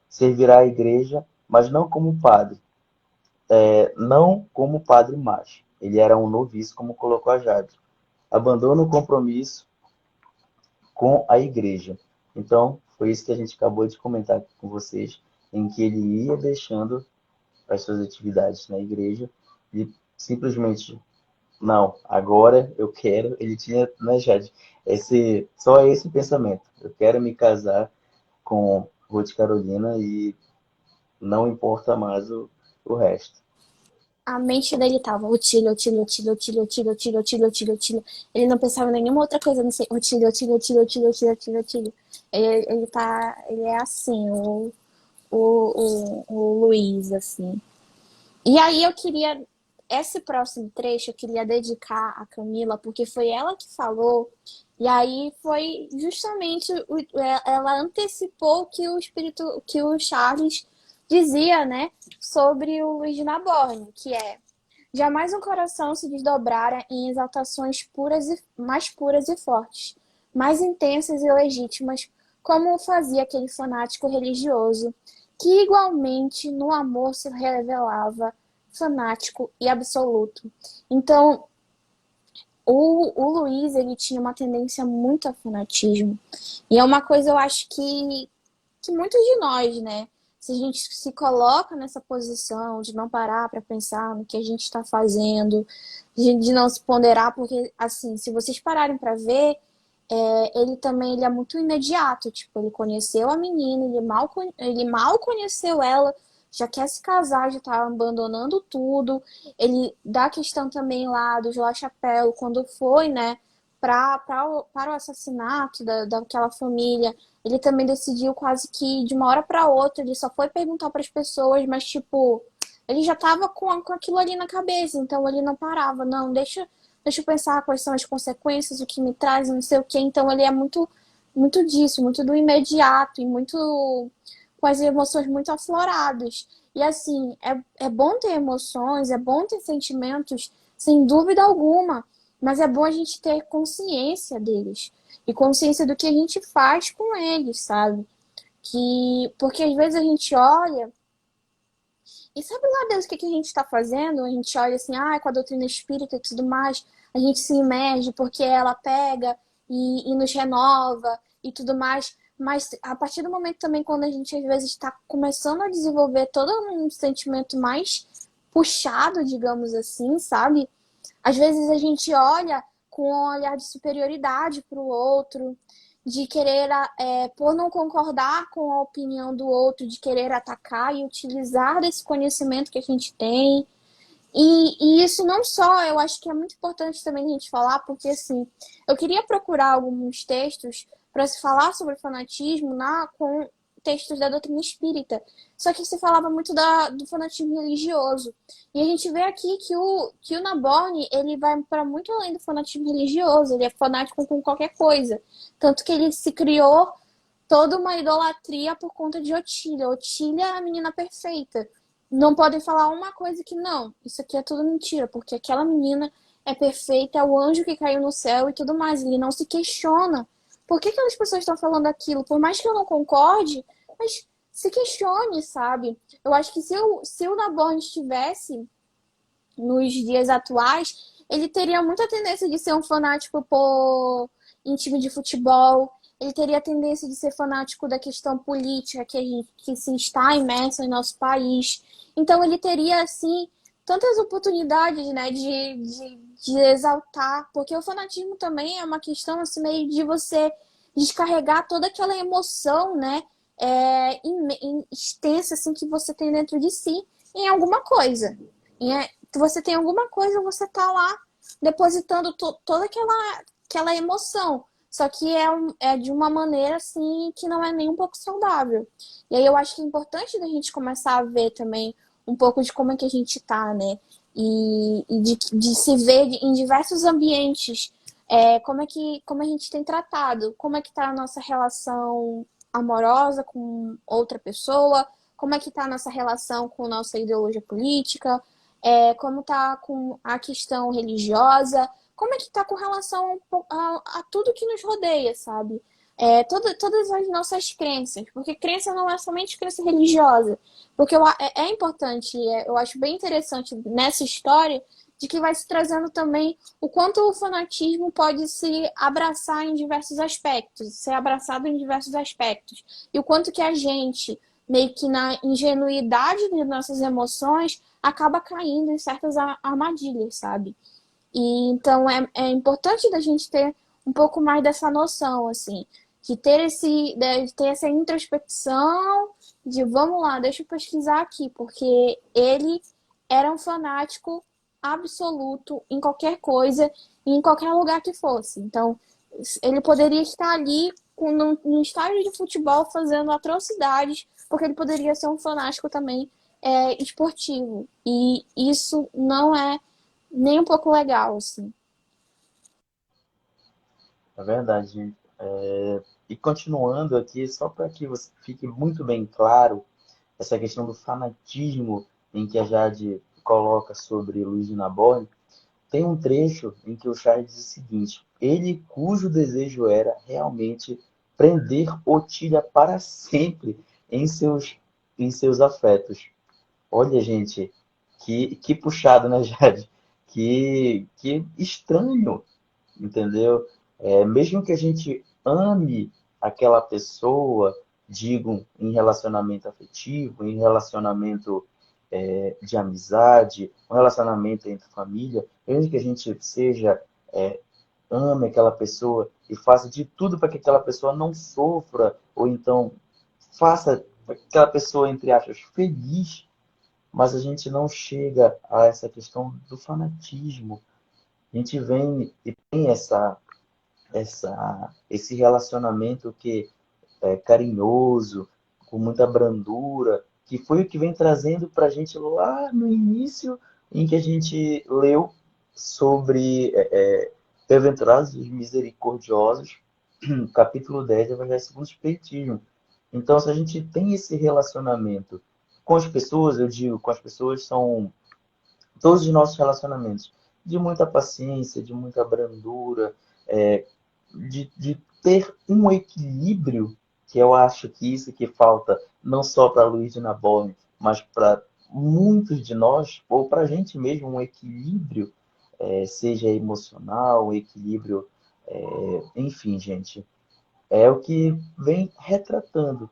servirá à igreja, mas não como padre, não como padre mais. Ele era um noviço, como colocou a Jade. Abandona o compromisso com a igreja. Então, foi isso que a gente acabou de comentar aqui com vocês, em que ele ia deixando as suas atividades na igreja e simplesmente, não, agora eu quero, ele tinha, né, Jade, só esse pensamento, eu quero me casar com Ruth Carolina e não importa mais o resto. A mente dele tava Otília, Otília, Otília, Otília, Otília, Otília, Otília, Otília, Otília. Ele não pensava em nenhuma outra coisa, não sei. Otília, Otília, Otília, Otília, Otília, Otília, Otília. Ele é assim, o Luiz, assim. E aí esse próximo trecho eu queria dedicar a Camila, porque foi ela que falou, e aí foi justamente, ela antecipou o que o espírito, que o Charles dizia, né, sobre o Luiz de Naborn, que é: jamais um coração se desdobrara em exaltações mais puras e fortes, mais intensas e legítimas, como o fazia aquele fanático religioso, que igualmente no amor se revelava fanático e absoluto. Então, o Luiz, ele tinha uma tendência muito a fanatismo. E é uma coisa, eu acho que muitos de nós, né? Se a gente se coloca nessa posição de não parar para pensar no que a gente está fazendo, de não se ponderar, porque, assim, se vocês pararem para ver, ele é muito imediato. Tipo, ele conheceu a menina, ele mal conheceu ela, já quer se casar, já tá abandonando tudo. Ele dá a questão também lá do João Chapéu, quando foi, né, para o assassinato daquela família. Ele também decidiu quase que de uma hora para outra, ele só foi perguntar para as pessoas, mas tipo, ele já estava com aquilo ali na cabeça, então ele não parava, não, deixa eu pensar quais são as consequências, o que me traz, não sei o quê. Então ele é muito disso, muito do imediato e muito com as emoções muito afloradas. E assim, é bom ter emoções, é bom ter sentimentos, sem dúvida alguma, mas é bom a gente ter consciência deles e consciência do que a gente faz com eles, sabe? Porque às vezes a gente olha e sabe lá Deus o que a gente está fazendo? A gente olha assim, com a doutrina espírita e tudo mais, a gente se imerge porque ela pega e nos renova e tudo mais. Mas a partir do momento também quando a gente às vezes está começando a desenvolver todo um sentimento mais puxado, digamos assim, sabe? Às vezes a gente olha com um olhar de superioridade para o outro, de querer, por não concordar com a opinião do outro, de querer atacar e utilizar desse conhecimento que a gente tem. E isso não só, eu acho que é muito importante também a gente falar, porque assim, eu queria procurar alguns textos para se falar sobre fanatismo com textos da doutrina espírita. Só que se falava muito do fanatismo religioso. E a gente vê aqui que o Naborni, ele vai para muito além do fanatismo religioso, ele é fanático com qualquer coisa. Tanto que ele se criou toda uma idolatria por conta de Otília. Otília é a menina perfeita. Não podem falar uma coisa que não, isso aqui é tudo mentira, porque aquela menina é perfeita, é o anjo que caiu no céu e tudo mais. Ele não se questiona. Por que aquelas pessoas estão falando aquilo? Por mais que eu não concorde, mas se questione, sabe? Eu acho que se o Naborn estivesse nos dias atuais, ele teria muita tendência de ser um fanático em time de futebol, ele teria a tendência de ser fanático da questão política que se está imersa em nosso país. Então ele teria, assim, tantas oportunidades, né, de exaltar, porque o fanatismo também é uma questão, assim, meio de você descarregar toda aquela emoção, né, extensa, assim, que você tem dentro de si em alguma coisa. Você tem alguma coisa, você tá lá depositando toda aquela emoção. Só que é de uma maneira, assim, que não é nem um pouco saudável. E aí eu acho que é importante da gente começar a ver também um pouco de como é que a gente tá, né? E de se ver em diversos ambientes, como a gente tem tratado, como é que tá a nossa relação amorosa com outra pessoa, como é que tá a nossa relação com nossa ideologia política, como tá com a questão religiosa, como é que tá com relação a tudo que nos rodeia, sabe? Todas as nossas crenças, porque crença não é somente crença religiosa, porque é importante, eu acho bem interessante nessa história de que vai se trazendo também o quanto o fanatismo pode se abraçar em diversos aspectos, ser abraçado em diversos aspectos, e o quanto que a gente, meio que na ingenuidade de nossas emoções, acaba caindo em certas armadilhas, sabe? E então é importante da gente ter um pouco mais dessa noção, assim, de ter essa introspecção de vamos lá, deixa eu pesquisar aqui, porque ele era um fanático absoluto em qualquer coisa e em qualquer lugar que fosse. Então, ele poderia estar ali num estádio de futebol fazendo atrocidades, porque ele poderia ser um fanático também esportivo. E isso não é nem um pouco legal, assim. É verdade, gente. E continuando aqui, só para que você fique muito bem claro, essa questão do fanatismo em que a Jade coloca sobre Luiz de Nabor, tem um trecho em que o Charles diz o seguinte: ele cujo desejo era realmente prender Otília para sempre em seus afetos. Olha, gente, que puxado, né, Jade? Que estranho, entendeu? Mesmo que a gente ame aquela pessoa, digo, em relacionamento afetivo, em relacionamento de amizade, um relacionamento entre família, mesmo que a gente ame aquela pessoa e faça de tudo para que aquela pessoa não sofra, ou então faça aquela pessoa, entre aspas, feliz, mas a gente não chega a essa questão do fanatismo. A gente vem e tem esse relacionamento que é carinhoso, com muita brandura, que foi o que vem trazendo para a gente lá no início, em que a gente leu sobre bem-aventurados os misericordiosos, capítulo 10, Evangelho segundo o Espiritismo. Então, se a gente tem esse relacionamento com as pessoas, eu digo, com as pessoas são todos os nossos relacionamentos, de muita paciência, de muita brandura, é, de ter um equilíbrio, que eu acho que isso que falta não só para Luiz de Naborn, mas para muitos de nós, ou para a gente mesmo, um equilíbrio, seja emocional, um equilíbrio, enfim, gente, é o que vem retratando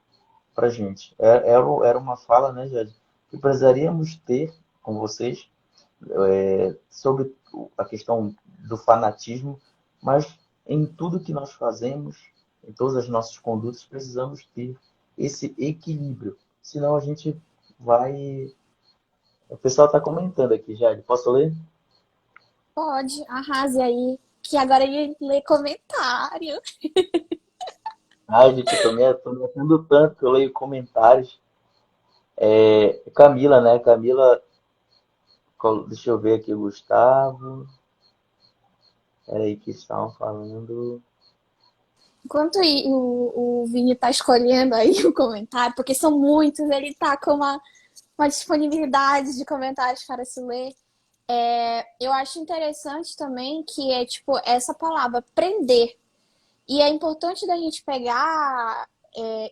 para gente. Era uma fala, né, Jade, que precisaríamos ter com vocês sobre a questão do fanatismo, mas em tudo que nós fazemos, em todas as nossas condutas, precisamos ter esse equilíbrio. Senão a gente vai. O pessoal está comentando aqui, Jade. Posso ler? Pode, arrase aí, que agora ele lê comentário. Ai, gente, tô me atendo tanto que eu leio comentários. Camila, né? Camila, deixa eu ver aqui, Gustavo. Peraí, que estavam falando. Enquanto o Vini tá escolhendo aí o comentário, porque são muitos, ele tá com uma disponibilidade de comentários para se ler. Eu acho interessante também que é tipo essa palavra, prender. E é importante da gente pegar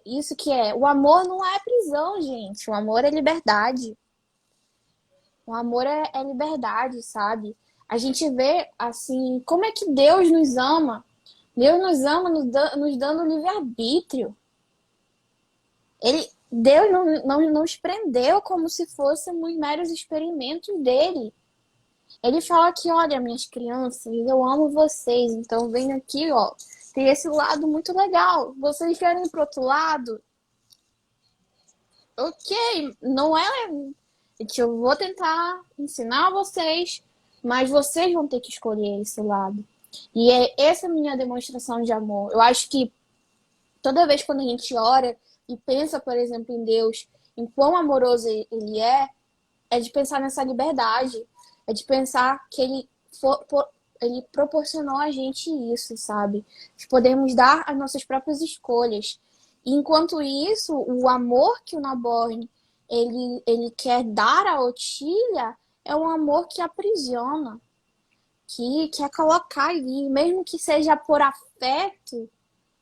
isso que é. O amor não é prisão, gente. O amor é liberdade. O amor é liberdade, sabe? A gente vê, assim, como é que Deus nos ama. Deus nos ama nos dando livre-arbítrio. Deus não nos prendeu como se fôssemos meros experimentos dele. Ele fala que, olha, minhas crianças, eu amo vocês, então venho aqui, ó. Tem esse lado muito legal. Vocês querem ir pro outro lado? Ok, não é. Eu vou tentar ensinar vocês, mas vocês vão ter que escolher esse lado. E essa é a minha demonstração de amor. Eu acho que toda vez quando a gente ora e pensa, por exemplo, em Deus, em quão amoroso ele é de pensar nessa liberdade. É de pensar que ele proporcionou a gente isso, sabe? De podermos dar as nossas próprias escolhas. E enquanto isso, o amor que o Naborn ele quer dar à Otília é um amor que aprisiona, que quer colocar ali, mesmo que seja por afeto,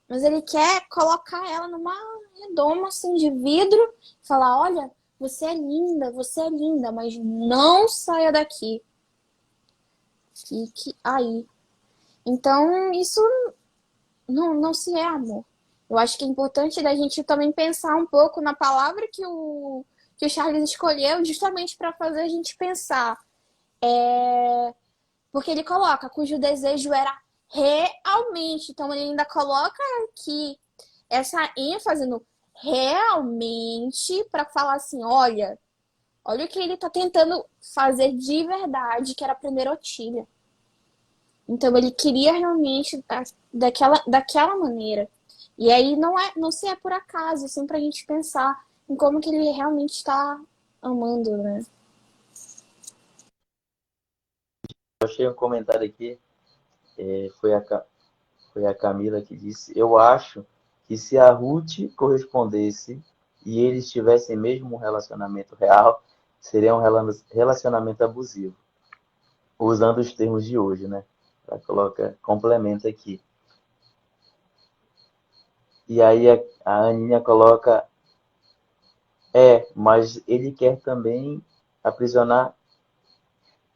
mas ele quer colocar ela numa redoma assim de vidro e falar, olha, você é linda, mas não saia daqui. Fique aí. Então, isso não se é amor. Eu acho que é importante da gente também pensar um pouco na palavra que o Charles escolheu, justamente para fazer a gente pensar. Porque ele coloca cujo desejo era realmente. Então, ele ainda coloca aqui essa ênfase no realmente para falar assim, olha o que ele está tentando fazer de verdade, que era aprender Otília. Então ele queria realmente daquela maneira. E aí não se é por acaso, assim, pra gente pensar em como que ele realmente está amando, né? Eu achei um comentário aqui, foi foi a Camila que disse: Eu acho que se a Ruth correspondesse e eles tivessem mesmo um relacionamento real, seria um relacionamento abusivo. Usando os termos de hoje, né? Ela coloca, complementa aqui. E aí a Aninha coloca: mas ele quer também aprisionar.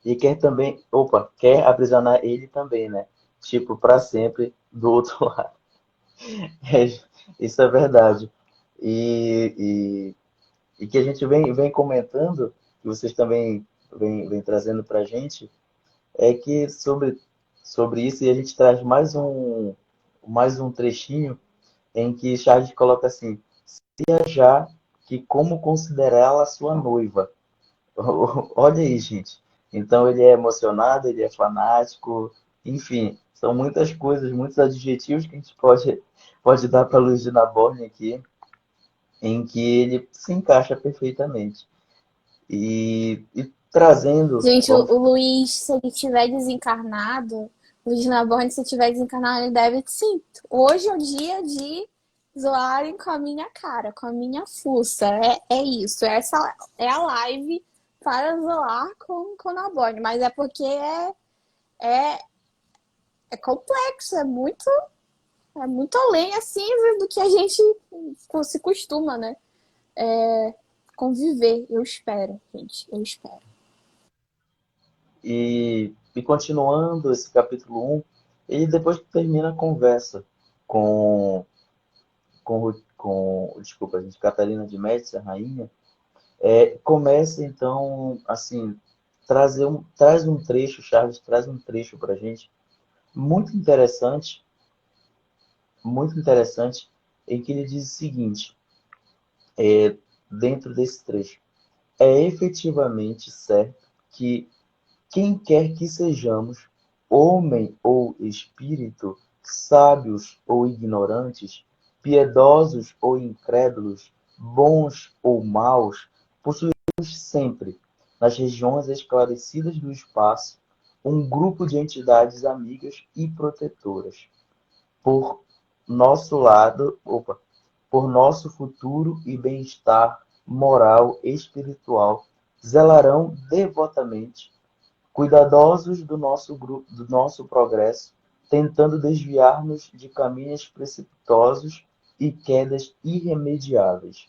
E quer também. Opa, quer aprisionar ele também, né? Tipo, para sempre do outro lado. Isso é verdade. E, e que a gente vem comentando, que vocês também vem trazendo para a gente, é que sobre isso, e a gente traz mais um trechinho em que Charles coloca assim: já que como considerá-la sua noiva. Olha aí, gente. Então ele é emocionado, ele é fanático, enfim, São muitas coisas, muitos adjetivos que a gente pode dar para Luiz de Naborni aqui, em que ele se encaixa perfeitamente. E trazendo, Gente, o, vamos, o Luiz, se ele tiver desencarnado, o Luiz Naborn, se tiver desencarnado, ele deve sim. Hoje é o dia de zoarem com a minha cara, com a minha fuça. É isso. Essa é a live para zoar com o Naborn. Mas é porque é, é complexo, é muito além, assim, do que a gente se costuma, né? Conviver. Eu espero, gente. Eu espero. e continuando esse capítulo 1, ele depois que termina a conversa com, desculpa, gente, Catarina de Médici, a rainha, começa então, assim, traz um trecho, Charles traz um trecho para a gente muito interessante, muito interessante, em que ele diz o seguinte, dentro desse trecho: é efetivamente certo que quem quer que sejamos, homem ou espírito, sábios ou ignorantes, piedosos ou incrédulos, bons ou maus, possuímos sempre, nas regiões esclarecidas do espaço, um grupo de entidades amigas e protetoras. Por nosso lado, por nosso futuro e bem-estar moral e espiritual, zelarão devotamente, cuidadosos do nosso progresso, tentando desviar-nos de caminhos precipitosos e quedas irremediáveis.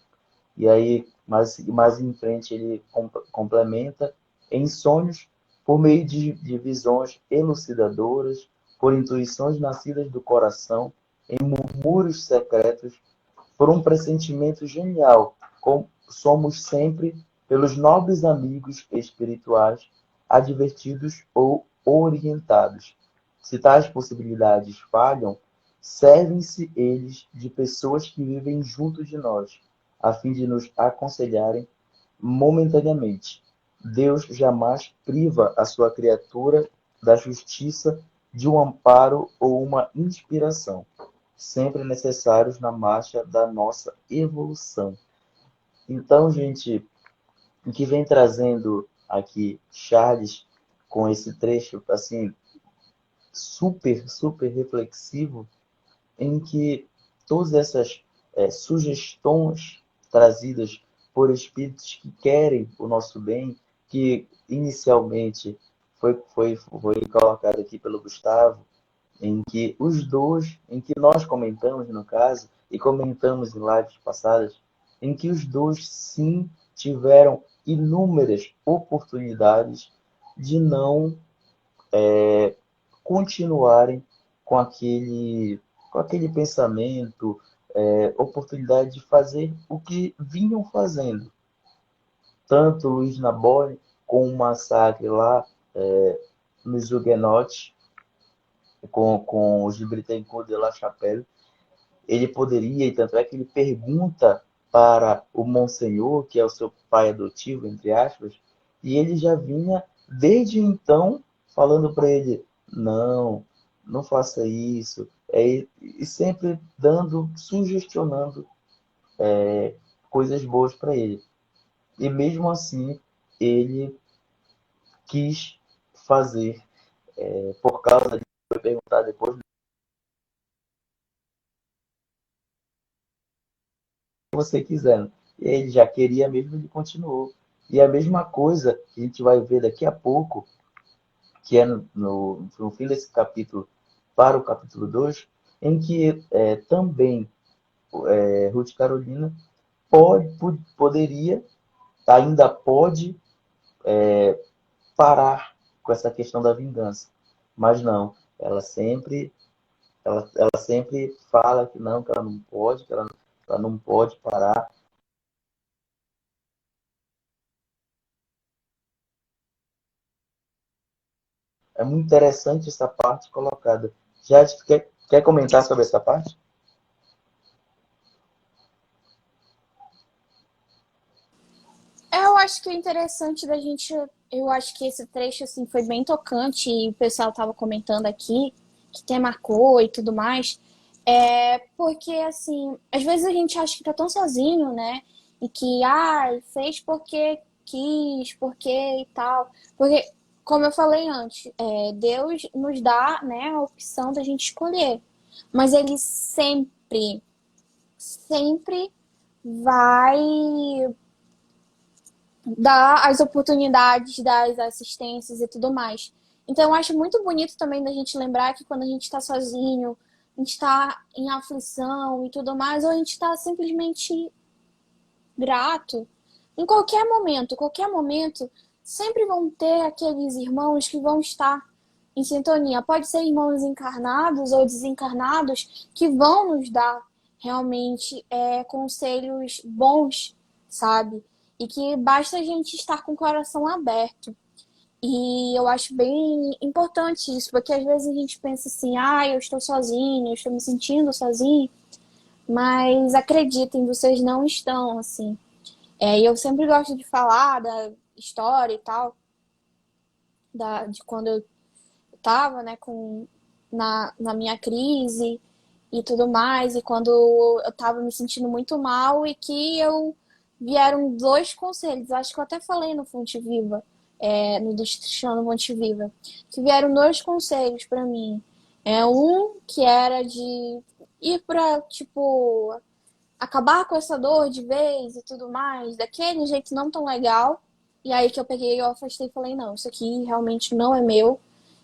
E aí, mais em frente, ele complementa em sonhos, por meio de visões elucidadoras, por intuições nascidas do coração, em murmúrios secretos, por um pressentimento genial, somos sempre, pelos nobres amigos espirituais, advertidos ou orientados. Se tais possibilidades falham, servem-se eles de pessoas que vivem junto de nós, a fim de nos aconselharem momentaneamente. Deus jamais priva a sua criatura da justiça, de um amparo ou uma inspiração, sempre necessários na marcha da nossa evolução. Então, gente, o que vem trazendo aqui Charles com esse trecho assim super, super reflexivo, em que todas essas sugestões trazidas por espíritos que querem o nosso bem, que inicialmente foi colocado aqui pelo Gustavo, em que os dois, em que nós comentamos no caso, e comentamos em lives passadas, em que os dois sim tiveram inúmeras oportunidades de não continuarem com com aquele pensamento, oportunidade de fazer o que vinham fazendo. Tanto Luiz Nabori, com o massacre lá nos Huguenotes, com os de Bittencourt de La Chapelle, ele poderia, e tanto é que ele pergunta para o Monsenhor, que é o seu pai adotivo, entre aspas, e ele já vinha, desde então, falando para ele, não, não faça isso, e sempre sugestionando coisas boas para ele. E mesmo assim, ele quis fazer, por causa de, foi perguntar depois, você quiser. E ele já queria mesmo, ele continuou. E a mesma coisa que a gente vai ver daqui a pouco, que é no fim desse capítulo, para o capítulo 2, em que também Ruth Carolina poderia, ainda pode parar com essa questão da vingança. Mas não, ela sempre fala que não, que ela não pode, ela não pode parar. É muito interessante essa parte colocada. Já quer comentar sobre essa parte? Eu acho que é interessante da gente. Eu acho que esse trecho assim, foi bem tocante e o pessoal estava comentando aqui que te marcou e tudo mais. É porque, assim, às vezes a gente acha que tá tão sozinho, né? E que, fez porque quis, porque e tal. Porque, como eu falei antes, Deus nos dá, né, a opção da gente escolher. Mas ele sempre, sempre vai dar as oportunidades das assistências e tudo mais. Então, eu acho muito bonito também da gente lembrar que quando a gente está sozinho, a gente está em aflição e tudo mais, ou a gente está simplesmente grato. Qualquer momento, sempre vão ter aqueles irmãos que vão estar em sintonia. Pode ser irmãos encarnados ou desencarnados que vão nos dar realmente conselhos bons, sabe? E que basta a gente estar com o coração aberto. E eu acho bem importante isso, porque às vezes a gente pensa assim, eu estou sozinho, eu estou me sentindo sozinho, mas acreditem, vocês não estão assim. E eu sempre gosto de falar da história e tal, de quando eu estava, né, na minha crise e tudo mais, e quando eu estava me sentindo muito mal e que vieram dois conselhos, acho que eu até falei no Fonte Viva, no Destino Fonte Viva, que vieram dois conselhos para mim. Um que era de ir para, tipo, acabar com essa dor de vez e tudo mais, daquele jeito não tão legal. E aí que eu peguei, eu afastei e falei, não, isso aqui realmente não é meu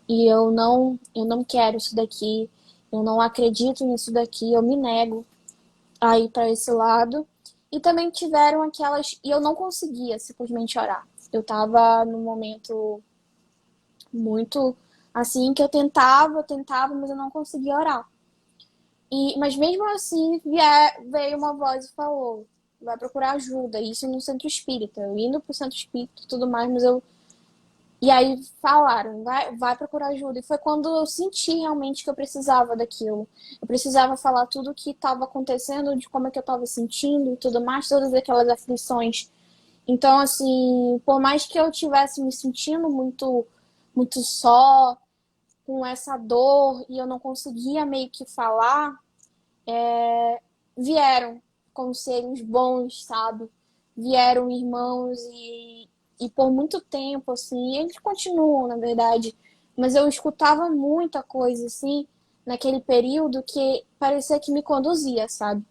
e eu não quero isso daqui, eu não acredito nisso daqui, eu me nego a ir para esse lado. E também tiveram aquelas, e eu não conseguia simplesmente orar. Eu tava num momento muito assim que eu tentava, mas eu não conseguia orar. Mas mesmo assim, veio uma voz e falou: vai procurar ajuda. Isso no centro espírita. Eu indo pro centro espírita e tudo mais, mas eu. E aí falaram: vai procurar ajuda. E foi quando eu senti realmente que eu precisava daquilo. Eu precisava falar tudo o que estava acontecendo, de como é que eu estava sentindo e tudo mais, todas aquelas aflições. Então, assim, por mais que eu tivesse me sentindo muito, muito só, com essa dor, e eu não conseguia meio que falar, vieram conselhos bons, sabe? Vieram irmãos e por muito tempo, assim, eles continuam, na verdade, mas eu escutava muita coisa, assim, naquele período que parecia que me conduzia, sabe?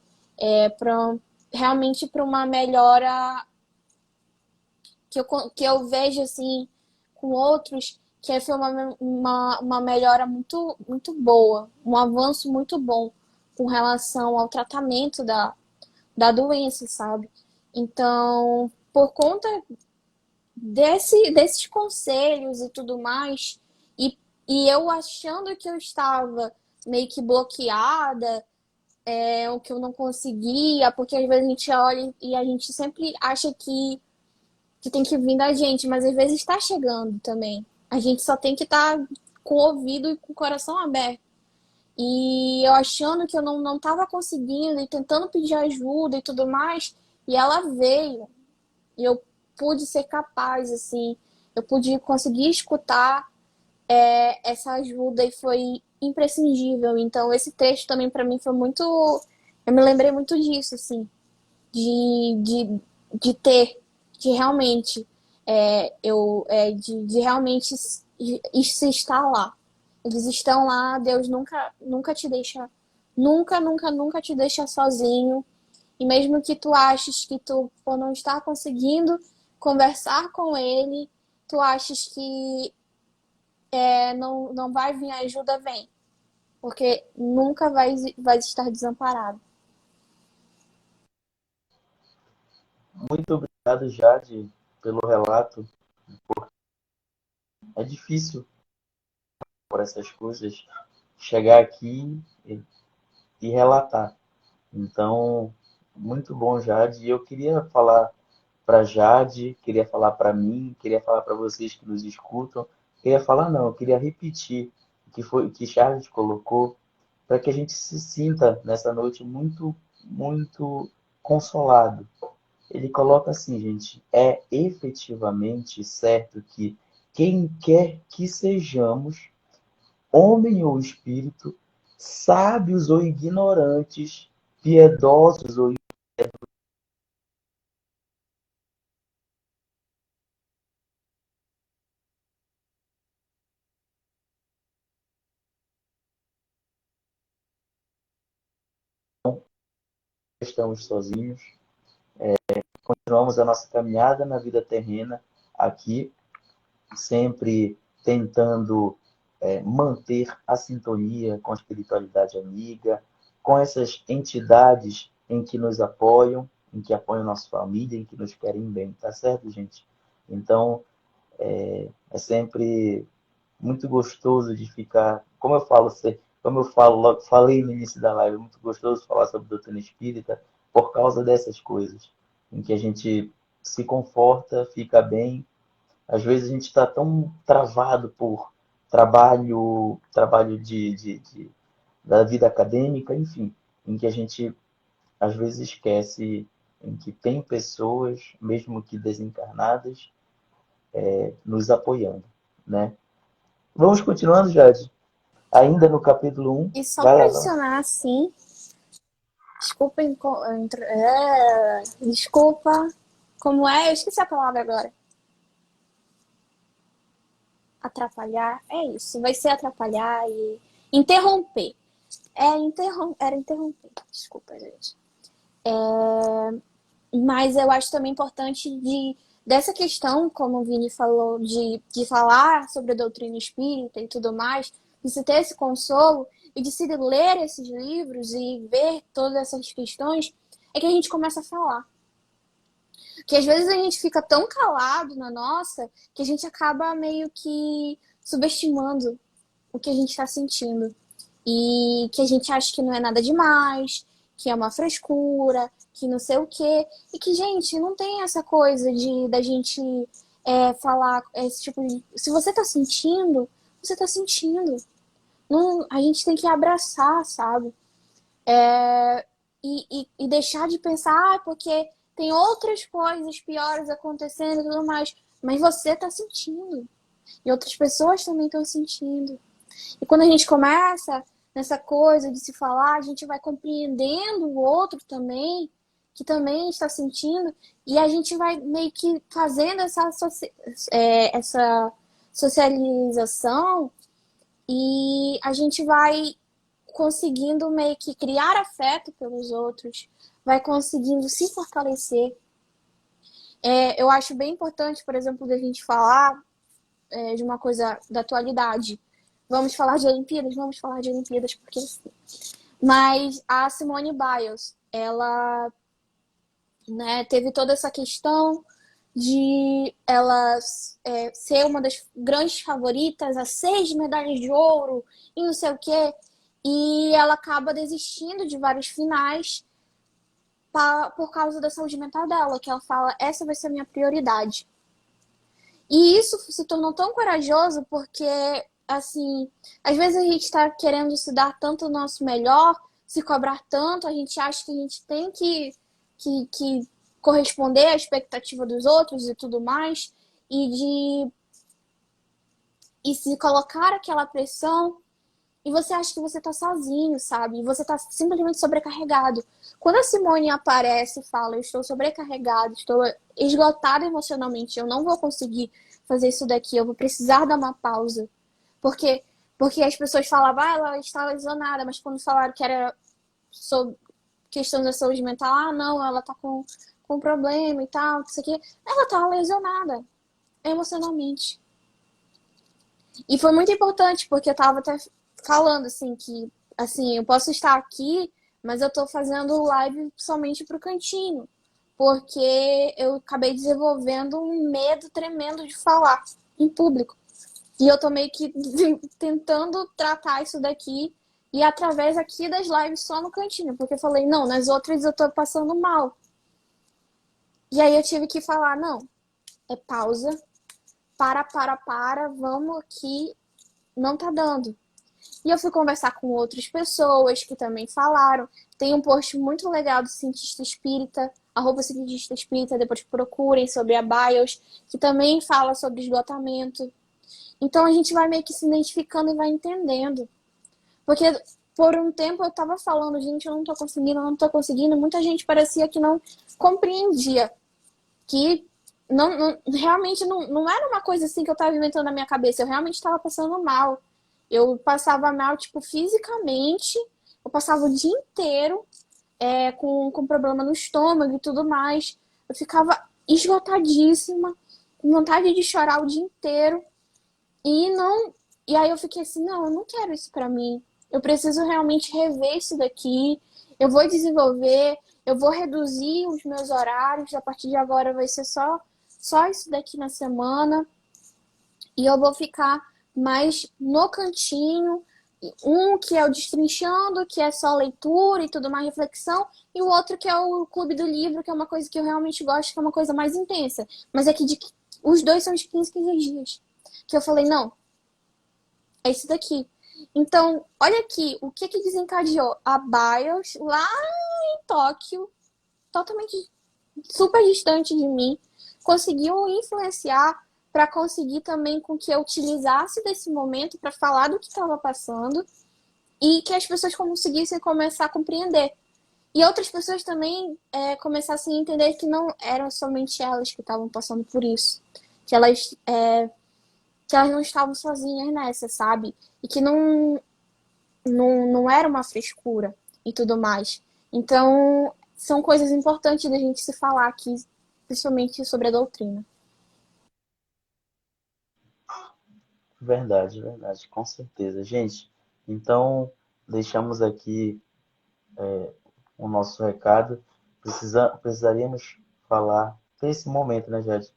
Realmente para uma melhora que eu vejo, assim, com outros, que foi uma melhora muito, muito boa, um avanço muito bom com relação ao tratamento da doença, sabe? Então, por conta desses conselhos e tudo mais, e eu achando que eu estava meio que bloqueada, o que eu não conseguia, porque às vezes a gente olha e a gente sempre acha que tem que vir da gente, mas às vezes está chegando também. A gente só tem que estar com o ouvido e com o coração aberto. E eu achando que eu não estava conseguindo e tentando pedir ajuda e tudo mais, e ela veio. E eu pude ser capaz, assim, eu pude conseguir escutar essa ajuda e foi imprescindível. Então, esse trecho também para mim foi muito. Eu me lembrei muito disso, assim, de ter, de realmente, de realmente isso estar lá. Eles estão lá, Deus nunca te deixa, nunca te deixa sozinho. E mesmo que tu aches que tu, por não estar conseguindo conversar com ele, tu aches que não vai vir ajuda, vem. Porque nunca vai estar desamparado. Muito obrigado, Jade, pelo relato. É difícil por essas coisas chegar aqui e relatar. Então, muito bom, Jade. E eu queria falar para Jade, queria falar para mim, queria falar para vocês que nos escutam. Queria falar, não, eu queria repetir o que foi que Charles colocou, para que a gente se sinta nessa noite muito, muito consolado. Ele coloca assim, gente, é efetivamente certo que quem quer que sejamos, homem ou espírito, sábios ou ignorantes, piedosos ou estamos sozinhos. Continuamos a nossa caminhada na vida terrena aqui, sempre tentando manter a sintonia com a espiritualidade amiga, com essas entidades em que nos apoiam, em que apoiam nossa família, em que nos querem bem, tá certo, gente? Então, é sempre muito gostoso de ficar, como eu falo, falei no início da live, é muito gostoso falar sobre doutrina espírita por causa dessas coisas, em que a gente se conforta, fica bem. Às vezes a gente está tão travado por trabalho da vida acadêmica, enfim, em que a gente às vezes esquece em que tem pessoas, mesmo que desencarnadas, nos apoiando, né? Vamos continuando, Jade? Ainda no capítulo 1. E só Vai para lá, vai lá. adicionar assim, desculpa, desculpa, como é? Eu esqueci a palavra agora. Atrapalhar, é isso. Vai ser atrapalhar e interromper. Era interromper. Desculpa, gente. Mas eu acho também importante dessa questão, como o Vini falou, de falar sobre a doutrina espírita e tudo mais, de se ter esse consolo e de se ler esses livros e ver todas essas questões, é que a gente começa a falar. Que às vezes a gente fica tão calado na nossa que a gente acaba meio que subestimando o que a gente está sentindo. E que a gente acha que não é nada demais, que é uma frescura, que não sei o quê. E que, gente, não tem essa coisa da gente falar esse tipo de. Se você tá sentindo, você tá sentindo. Não, a gente tem que abraçar, sabe? E deixar de pensar, porque tem outras coisas piores acontecendo e tudo mais. Mas você tá sentindo. E outras pessoas também estão sentindo. E quando a gente começa nessa coisa de se falar, a gente vai compreendendo o outro também, que também está sentindo, e a gente vai meio que fazendo essa socialização e a gente vai conseguindo meio que criar afeto pelos outros, vai conseguindo se fortalecer. Eu acho bem importante, por exemplo, da gente falar de uma coisa da atualidade. Vamos falar de Olimpíadas? Vamos falar de Olimpíadas, porque sim. Mas a Simone Biles, ela teve toda essa questão de ela ser uma das grandes favoritas a 6 medalhas de ouro e não sei o quê. E ela acaba desistindo de vários finais por causa da saúde mental dela, que ela fala, essa vai ser a minha prioridade. E isso se tornou tão corajoso porque, assim, às vezes a gente está querendo se dar tanto o nosso melhor, se cobrar tanto, a gente acha que a gente tem que corresponder à expectativa dos outros e tudo mais, e se colocar aquela pressão, e você acha que você tá sozinho, sabe? E você tá simplesmente sobrecarregado. Quando a Simone aparece e fala, eu estou sobrecarregada, estou esgotada emocionalmente, eu não vou conseguir fazer isso daqui, eu vou precisar dar uma pausa. Porque as pessoas falavam, ela está lesionada, mas quando falaram que era sobre questão da saúde mental, não, ela tá com problema e tal, isso aqui. Ela tá lesionada emocionalmente. E foi muito importante, porque eu tava até falando, assim, que, assim, eu posso estar aqui, mas eu tô fazendo live somente pro cantinho. Porque eu acabei desenvolvendo um medo tremendo de falar em público. E eu tô meio que tentando tratar isso daqui e através aqui das lives só no cantinho. Porque eu falei, não, nas outras eu tô passando mal. E aí eu tive que falar, não, pausa, vamos aqui, não tá dando. E eu fui conversar com outras pessoas que também falaram. Tem um post muito legal do cientista espírita, @cientista espírita, depois procurem sobre a BIOS, que também fala sobre esgotamento. Então a gente vai meio que se identificando e vai entendendo. Porque por um tempo eu tava falando, gente, eu não tô conseguindo, eu não tô conseguindo. Muita gente parecia que não compreendia. Que realmente não era uma coisa assim que eu tava inventando na minha cabeça. Eu realmente estava passando mal. Eu passava mal, tipo, fisicamente. Eu passava o dia inteiro com problema no estômago e tudo mais. Eu ficava esgotadíssima, com vontade de chorar o dia inteiro. E não. E aí eu fiquei assim, não, eu não quero isso pra mim. Eu preciso realmente rever isso daqui. Eu vou desenvolver, eu vou reduzir os meus horários. A partir de agora vai ser só isso daqui na semana. E eu vou ficar mais no cantinho. Um que é o Destrinchando, que é só leitura e tudo mais, reflexão. E o outro que é o Clube do Livro, que é uma coisa que eu realmente gosto, que é uma coisa mais intensa. Mas é que os dois são de 15 dias. Que eu falei, não, é isso daqui. Então, olha aqui, o que desencadeou? A BIOS lá em Tóquio, totalmente super distante de mim, conseguiu influenciar para conseguir também com que eu utilizasse desse momento para falar do que estava passando e que as pessoas conseguissem começar a compreender. E outras pessoas também começassem a entender que não eram somente elas que estavam passando por isso. Que elas não estavam sozinhas nessa, sabe? E que não era uma frescura e tudo mais. Então, são coisas importantes da gente se falar aqui, principalmente sobre a doutrina. Verdade, verdade, com certeza. Gente, então deixamos aqui o nosso recado. Precisaríamos falar desse momento, né, Jade?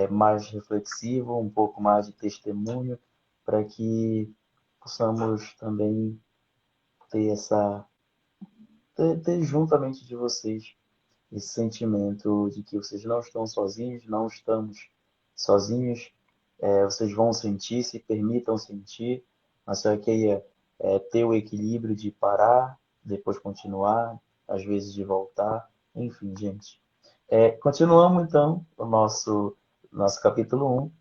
Mais reflexivo, um pouco mais de testemunho, para que possamos também ter ter juntamente de vocês esse sentimento de que vocês não estão sozinhos, não estamos sozinhos, vocês vão sentir, se permitam sentir, mas só que ter o equilíbrio de parar, depois continuar, às vezes de voltar, enfim, gente. Continuamos então o nosso capítulo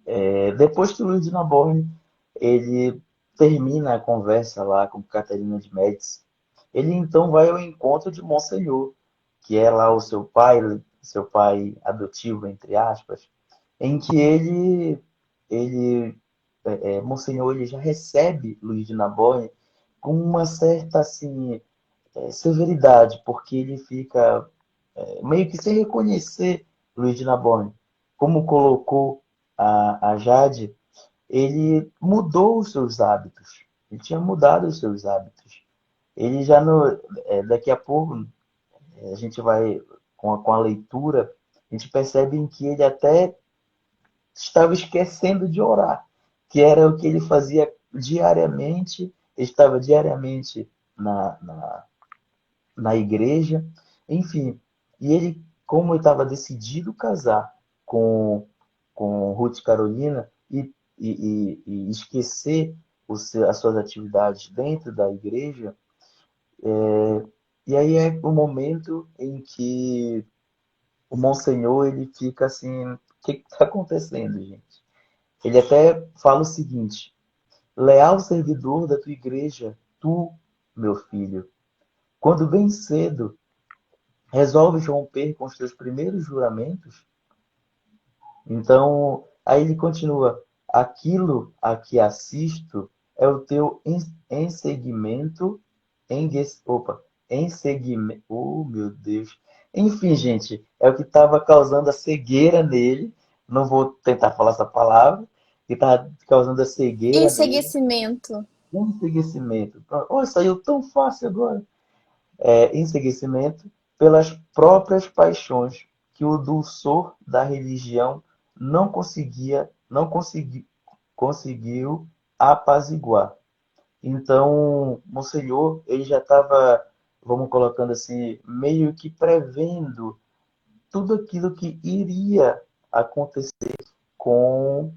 1. Depois que o Luiz de Naborn ele termina a conversa lá com Catarina de Médici, ele então vai ao encontro de Monsenhor, que é lá o seu pai adotivo, entre aspas, em que Monsenhor ele já recebe Luiz de Naborn com uma certa assim, severidade, porque ele fica meio que sem reconhecer Luiz de Naborn. Como colocou a Jade, ele mudou os seus hábitos. Ele tinha mudado os seus hábitos. Ele já no, daqui a pouco a gente vai com a leitura, a gente percebe em que ele até estava esquecendo de orar, que era o que ele fazia diariamente. Ele estava diariamente na igreja, enfim. E ele, como ele estava decidido casar com, com Ruth Carolina e esquecer as suas atividades dentro da igreja, e aí é o momento em que o Monsenhor ele fica assim, o que está acontecendo, gente? Ele até fala o seguinte: leal servidor da tua igreja, tu, meu filho, quando bem cedo resolves romper com os teus primeiros juramentos, então aí ele continua: aquilo a que assisto é o teu enseguimento, enseguimento, oh meu Deus. Enfim, gente, é o que estava causando a cegueira nele. Não vou tentar falar essa palavra, que estava causando a cegueira nele. Enseguecimento. Enseguecimento. Oh, saiu tão fácil agora. Enseguecimento pelas próprias paixões que o dulçor da religião conseguiu apaziguar. Então, Monsenhor, ele já estava, vamos colocando assim, meio que prevendo tudo aquilo que iria acontecer com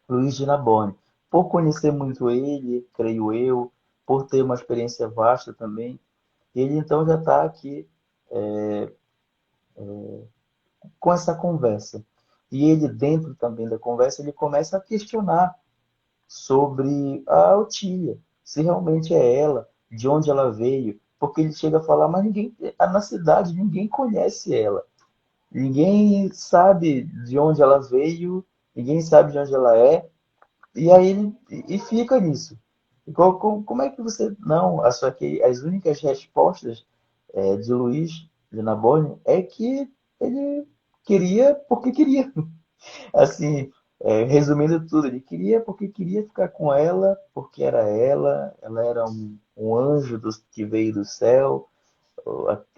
Luiz de Narbonne. Por conhecer muito ele, creio eu, por ter uma experiência vasta também, ele então já está aqui com essa conversa. E ele, dentro também da conversa, ele começa a questionar sobre a Otília, se realmente é ela, de onde ela veio, porque ele chega a falar, mas ninguém, na cidade ninguém conhece ela, ninguém sabe de onde ela veio, ninguém sabe de onde ela é, e aí ele e fica nisso. Como é que você. Não, só que as únicas respostas de Luiz de Narbonne é que ele queria porque queria. Assim, resumindo tudo, ele queria porque queria ficar com ela, porque era ela era um anjo que veio do céu,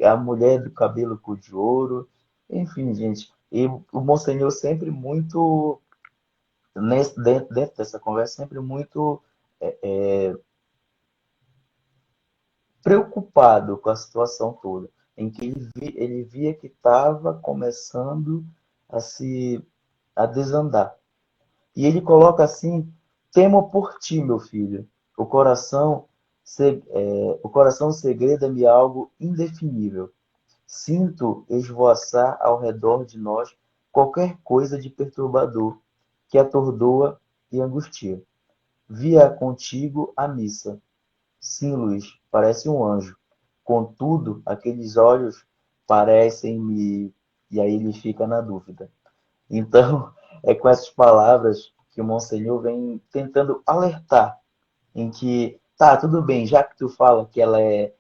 a mulher do cabelo cor de ouro, enfim, gente. E o Monsenhor sempre muito, dentro dessa conversa, sempre muito preocupado com a situação toda, em que ele via que estava começando a se a desandar. E ele coloca assim: temo por ti, meu filho. O coração, o coração segreda-me algo indefinível. Sinto esvoaçar ao redor de nós qualquer coisa de perturbador que atordoa e angustia. Via contigo a missa. Sim, Luiz, parece um anjo. Contudo, aqueles olhos parecem-me. E aí ele fica na dúvida. Então, é com essas palavras que o Monsenhor vem tentando alertar, em que, tá, tudo bem, já que tu fala que ela é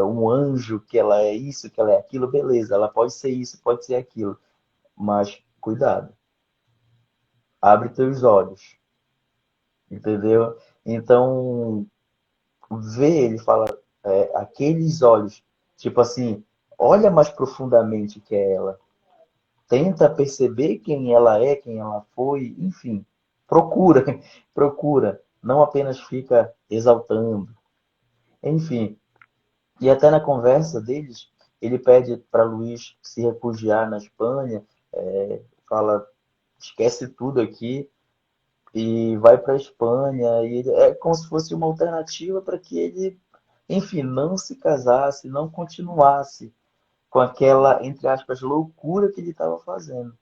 um anjo, que ela é isso, que ela é aquilo, beleza, ela pode ser isso, pode ser aquilo, mas cuidado, abre teus olhos, entendeu? Então, vê, ele fala, aqueles olhos, tipo assim, olha mais profundamente que é ela, tenta perceber quem ela é, quem ela foi, enfim, procura, procura, não apenas fica exaltando. Enfim, e até na conversa deles, ele pede para Luís se refugiar na Espanha, fala, esquece tudo aqui e vai para a Espanha, e é como se fosse uma alternativa para que ele, enfim, não se casasse, não continuasse com aquela, entre aspas, loucura que ele estava fazendo.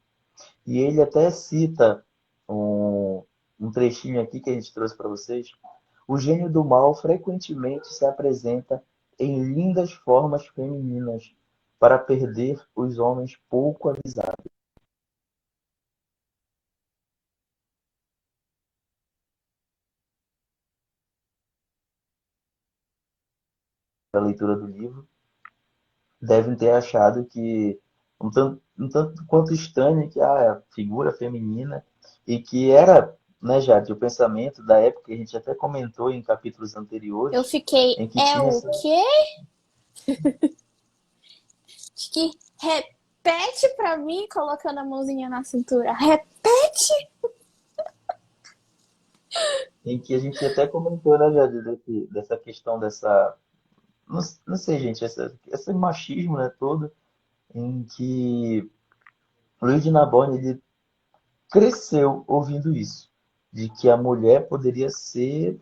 E ele até cita um, um trechinho aqui que a gente trouxe para vocês. O gênio do mal frequentemente se apresenta em lindas formas femininas para perder os homens pouco avisados. Da leitura do livro, devem ter achado que um tanto quanto estranho que a figura feminina e que era, né, Jade, o pensamento da época que a gente até comentou em capítulos Eu anteriores, fiquei, em que é tinha o essa. quê? Que repete pra mim, colocando a mãozinha na cintura. Repete! Em que a gente até comentou, né, Jade, dessa questão dessa. Não, não sei, gente, esse machismo, né, todo, em que Luiz de Narbonne, ele cresceu ouvindo isso, de que a mulher poderia ser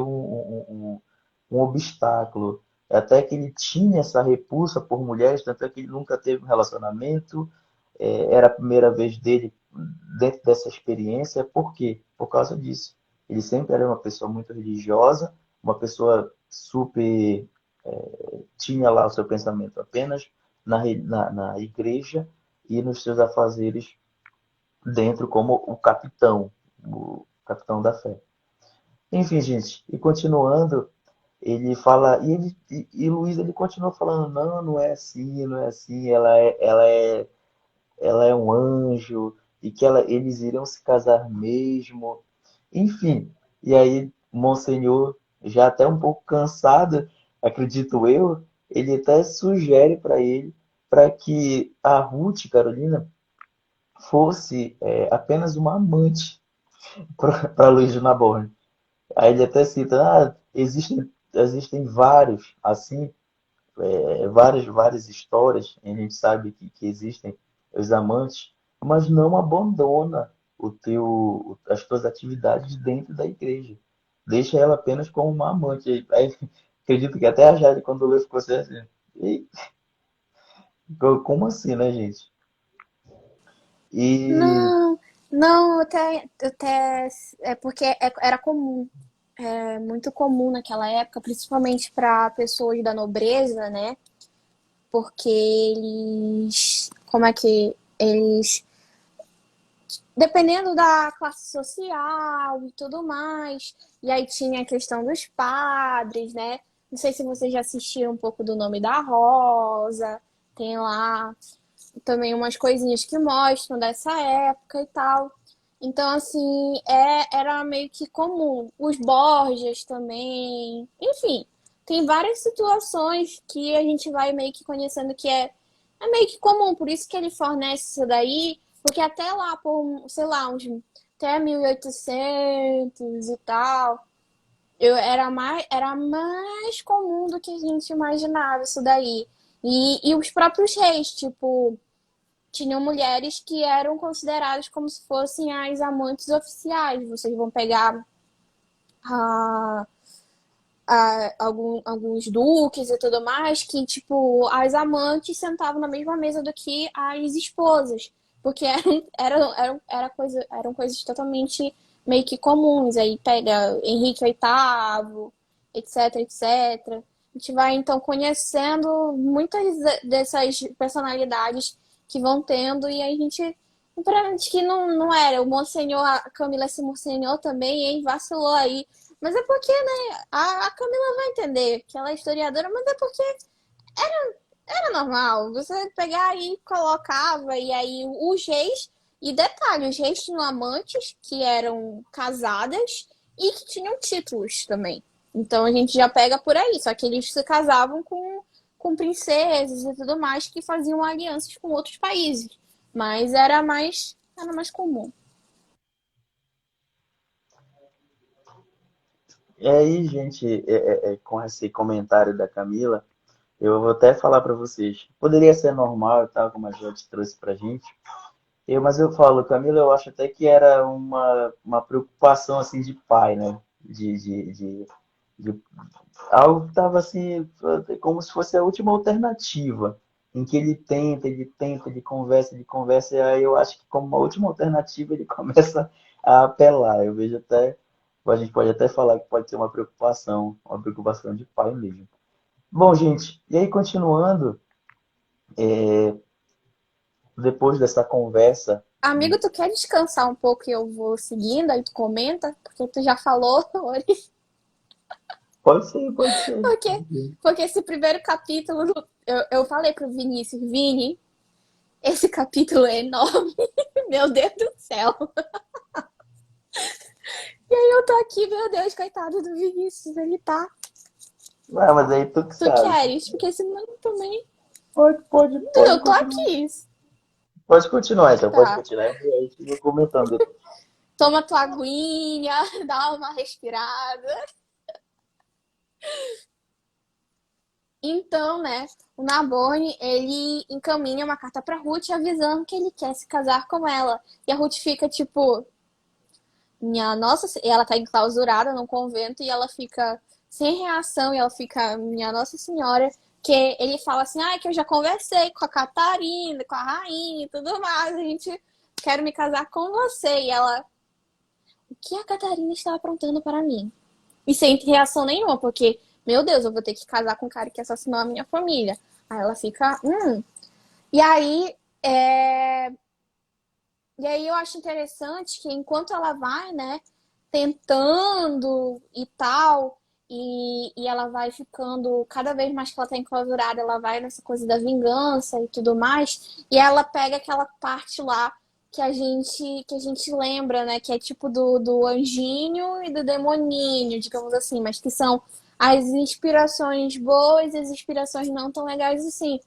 um obstáculo. Até que ele tinha essa repulsa por mulheres, tanto é que ele nunca teve um relacionamento, era a primeira vez dele dentro dessa experiência. Por quê? Por causa disso. Ele sempre era uma pessoa muito religiosa, uma pessoa super. Tinha lá o seu pensamento apenas na igreja e nos seus afazeres dentro, como o capitão da fé. Enfim, gente, e continuando, ele fala, e Luiz ele continua falando, não, não é assim, não é assim, ela é um anjo, e que eles iriam se casar mesmo. Enfim, e aí Monsenhor, já até um pouco cansado, acredito eu, ele até sugere para ele para que a Ruth, Carolina, fosse apenas uma amante para Luiz de Naborn. Aí ele até cita, existem vários, assim, várias histórias, a gente sabe que existem os amantes, mas não abandona as tuas atividades dentro da igreja. Deixa ela apenas como uma amante. Aí, acredito que até a Jade, quando leu, ficou assim, "Ei, como assim, né, gente?" E Não, não, até é porque era comum, é muito comum naquela época, principalmente para pessoas da nobreza, né? Porque como é que eles, dependendo da classe social e tudo mais, e aí tinha a questão dos padres, né? Não sei se vocês já assistiram um pouco do Nome da Rosa, tem lá também umas coisinhas que mostram dessa época e tal. Então, assim, era meio que comum. Os Borgias também. Enfim, tem várias situações que a gente vai meio que conhecendo que é meio que comum. Por isso que ele fornece isso daí, porque até lá, por, sei lá, até 1800 e tal, era mais comum do que a gente imaginava isso daí. E os próprios reis, tipo, tinham mulheres que eram consideradas como se fossem as amantes oficiais. Vocês vão pegar a, alguns duques e tudo mais, que, tipo, as amantes sentavam na mesma mesa do que as esposas. Porque eram coisas totalmente meio que comuns. Aí pega Henrique VIII, etc, etc. A gente vai, então, conhecendo muitas dessas personalidades que vão tendo, e aí a gente. Pra gente que não era. O Monsenhor, a Camila, esse Monsenhor também, hein? Vacilou aí. Mas é porque, né? A Camila vai entender que ela é historiadora, mas é porque era normal. Você pegar e colocava, e aí os reis. E detalhe, os reis tinham amantes que eram casadas e que tinham títulos também. Então a gente já pega por aí. Só que eles se casavam com princesas e tudo mais que faziam alianças com outros países. Mas era mais comum. aí, gente, com esse comentário da Camila, eu vou até falar para vocês. Poderia ser normal e tal, como a Jade trouxe pra gente. Mas eu falo, Camila, eu acho até que era uma preocupação assim de pai, né? De algo que estava assim, como se fosse a última alternativa, em que ele tenta, ele conversa, e aí eu acho que como uma última alternativa ele começa a apelar. Eu vejo até, a gente pode até falar que pode ser uma preocupação de pai mesmo. Bom, gente, e aí continuando, depois dessa conversa, Amigo, tu quer descansar um pouco e eu vou seguindo, aí tu comenta, porque tu já falou hoje. pode ser, pode ser. Porque, porque esse primeiro capítulo, eu falei pro Vinícius, Vini, esse capítulo é enorme, meu Deus do céu. E aí eu tô aqui, meu Deus, coitado do Vinícius, ele tá. Não, mas aí tu que Tu sabe. queres? Porque senão também. Pode Eu tô continuar. aqui. Pode continuar, então, pode Tá. continuar. E aí fica comentando depois. Toma tua aguinha, dá uma respirada. Então, né, o Nabone, ele encaminha uma carta pra Ruth avisando que ele quer se casar com ela. E a Ruth fica tipo, minha nossa, e ela tá enclausurada num convento e ela fica sem reação e ela fica, minha Nossa Senhora, que ele fala assim, que eu já conversei com a Catarina, com a rainha e tudo mais, a gente quero me casar com você. E ela, o que a Catarina está aprontando para mim? E sem reação nenhuma, porque, meu Deus, eu vou ter que casar com um cara que assassinou a minha família. Aí ela fica. E aí, é... e aí eu acho interessante que enquanto ela vai, né, tentando e tal, e ela vai ficando, cada vez mais que ela tá enclausurada, ela vai nessa coisa da vingança e tudo mais, e ela pega aquela parte lá que a gente lembra, né, que é tipo do anjinho e do demoninho, digamos assim, mas que são as inspirações boas e as inspirações não tão legais assim.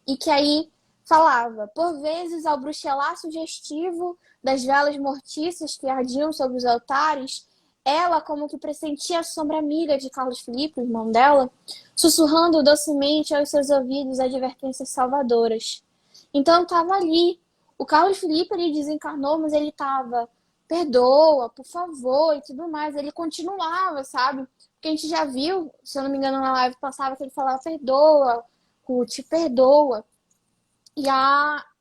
E que aí falava, por vezes, ao bruxelar sugestivo das velas mortiças que ardiam sobre os altares, ela como que pressentia a sombra amiga de Carlos Felipe, o irmão dela, sussurrando docemente aos seus ouvidos advertências salvadoras. Então estava ali. O Carlos Felipe ele desencarnou, mas ele estava, perdoa, por favor, e tudo mais. Ele continuava, sabe? Porque a gente já viu, se eu não me engano, na live passava que ele falava, perdoa, Ruth, perdoa. E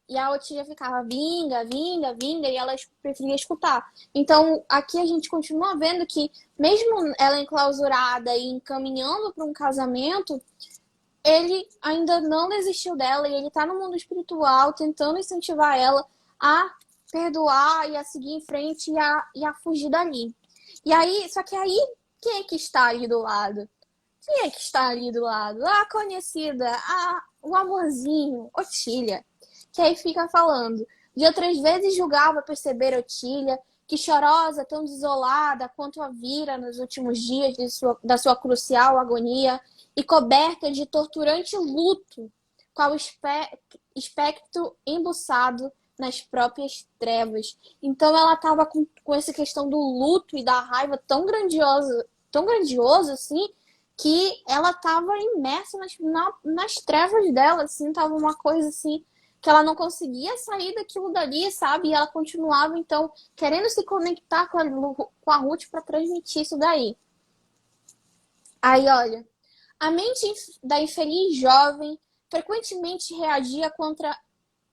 E a Otília ficava, vinga, vinga, vinga, e ela preferia escutar. Então, aqui a gente continua vendo que, mesmo ela enclausurada e encaminhando para um casamento, ele ainda não desistiu dela e ele tá no mundo espiritual, tentando incentivar ela a perdoar e a seguir em frente e a fugir dali. E aí, só que aí, quem é que está ali do lado? Quem é que está ali do lado? A conhecida, o amorzinho, Otília, que aí fica falando. De outras vezes julgava perceber Otília, que chorosa, tão desolada quanto a vira nos últimos dias da sua crucial agonia, e coberta de torturante luto, qual espectro embuçado nas próprias trevas. Então ela estava com essa questão do luto e da raiva tão grandioso assim, que ela estava imersa nas trevas dela, assim, tava uma coisa assim que ela não conseguia sair daquilo dali, sabe? E ela continuava, então, querendo se conectar com a Ruth para transmitir isso daí. Aí, olha, a mente da infeliz jovem frequentemente reagia contra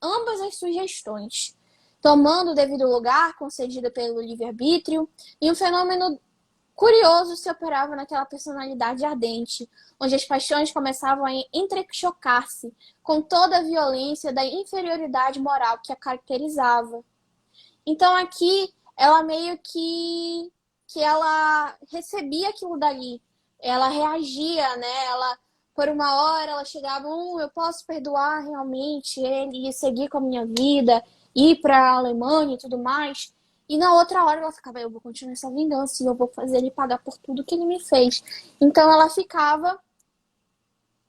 ambas as sugestões, tomando o devido lugar concedido pelo livre-arbítrio, e um fenômeno curioso se operava naquela personalidade ardente, onde as paixões começavam a entrechocar-se com toda a violência da inferioridade moral que a caracterizava. Então aqui ela meio que ela recebia aquilo dali, ela reagia, né? Ela por uma hora ela chegava, eu posso perdoar realmente ele e seguir com a minha vida, ir para a Alemanha e tudo mais. E na outra hora ela ficava, eu vou continuar essa vingança e eu vou fazer ele pagar por tudo que ele me fez. Então ela ficava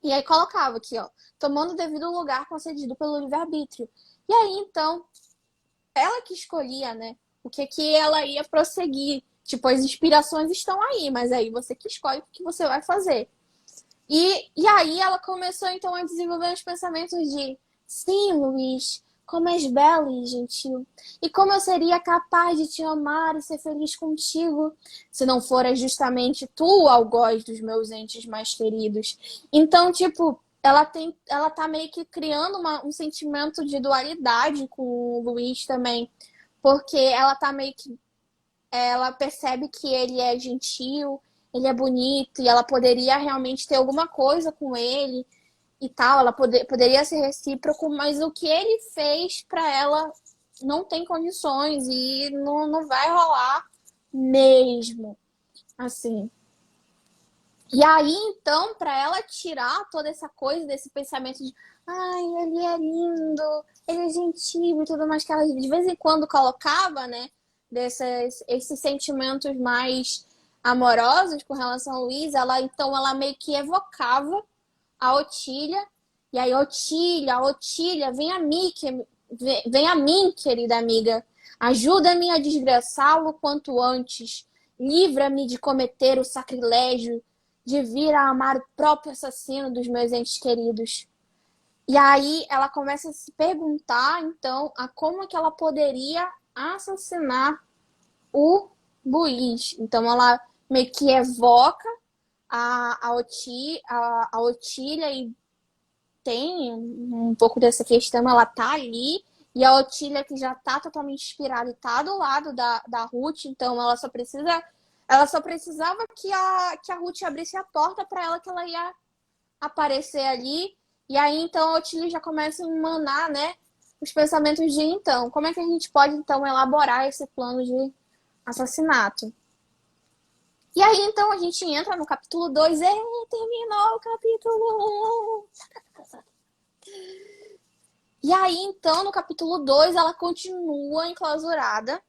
e aí colocava aqui, ó, tomando o devido lugar concedido pelo livre-arbítrio. E aí então ela que escolhia, né, o que ela ia prosseguir. Tipo, as inspirações estão aí, mas aí você que escolhe o que você vai fazer. E aí ela começou, então, a desenvolver os pensamentos de sim, Luiz, como és belo e gentil. E como eu seria capaz de te amar e ser feliz contigo, se não fora justamente tu o algoz dos meus entes mais queridos. Então, tipo, ela tá meio que criando um sentimento de dualidade com o Luiz também. Porque ela tá meio que ela percebe que ele é gentil, ele é bonito e ela poderia realmente ter alguma coisa com ele e tal, ela poderia ser recíproco, mas o que ele fez para ela não tem condições e não vai rolar mesmo, assim. E aí, então, para ela tirar toda essa coisa desse pensamento de ai, ele é lindo, ele é gentil e tudo mais que ela de vez em quando colocava, né? Esses sentimentos mais amorosos com relação ao Luiz, ela meio que evocava a Otília. E aí, Otília, vem a mim, querida amiga. Ajuda-me a desgraçá-lo quanto antes. Livra-me de cometer o sacrilégio de vir a amar o próprio assassino dos meus entes queridos. E aí ela começa a se perguntar, então, a como que ela poderia assassinar o Luiz. Então ela meio que evoca a Otília e tem um pouco dessa questão, ela tá ali, e a Otília que já tá totalmente inspirada e tá do lado da Ruth, então ela só precisava que a Ruth abrisse a porta para ela, que ela ia aparecer ali. E aí, então, a Otília já começa a emanar, né, os pensamentos de, então, como é que a gente pode, então, elaborar esse plano de assassinato? E aí, então, a gente entra no capítulo 2 e terminou o capítulo 1. E aí, então, no capítulo 2 ela continua enclausurada.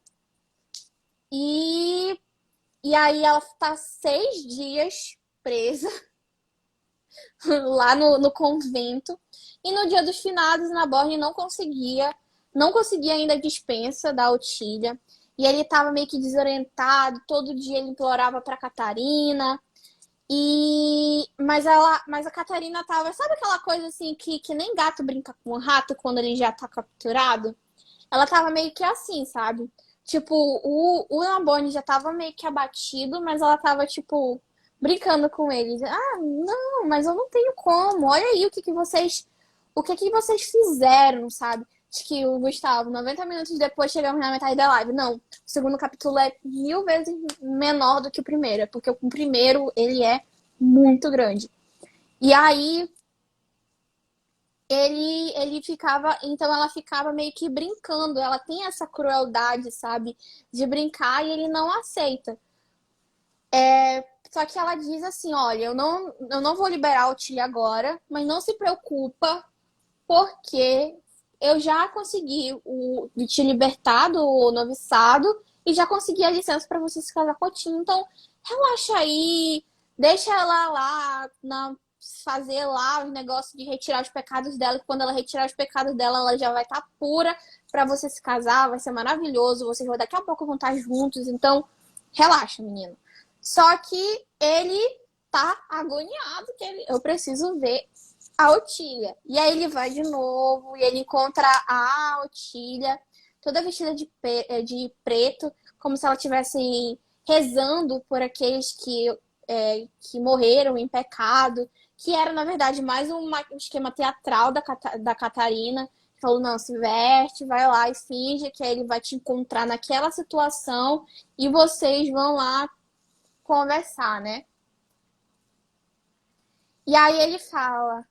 E aí ela tá 6 dias presa lá no convento. E no dia dos finados, Naborn não conseguia ainda a dispensa da Otília. E ele estava meio que desorientado, todo dia ele implorava para Catarina. Mas a Catarina tava, sabe aquela coisa assim que nem gato brinca com o rato quando ele já tá capturado? Ela tava meio que assim, sabe? Tipo, o Naborn já tava meio que abatido, mas ela tava, tipo, brincando com ele. Ah, não, mas eu não tenho como. Olha aí o que vocês fizeram, sabe? Acho que o Gustavo, 90 minutos depois chegamos na metade da live. Não, o segundo capítulo é 1000 vezes menor do que o primeiro, porque o primeiro, ele é muito grande. E aí, ele ficava, então ela ficava meio que brincando, ela tem essa crueldade, sabe, de brincar e ele não aceita. Só que ela diz assim, olha, eu não vou liberar o Tilly agora, mas não se preocupa, porque eu já consegui te libertar do noviçado e já consegui a licença para você se casar com a Tina. Então, relaxa aí, deixa ela lá fazer lá os negócios de retirar os pecados dela. Que quando ela retirar os pecados dela, ela já vai estar pura para você se casar. Vai ser maravilhoso. Vocês vão daqui a pouco vão estar juntos. Então, relaxa, menino. Só que ele tá agoniado, eu preciso ver a Otília. E aí ele vai de novo e ele encontra a Otília toda vestida de preto, como se ela estivesse rezando por aqueles que morreram em pecado, que era, na verdade, mais um esquema teatral da Catarina. Falou, não, se veste, vai lá e finge que ele vai te encontrar naquela situação e vocês vão lá conversar, né? E aí ele fala...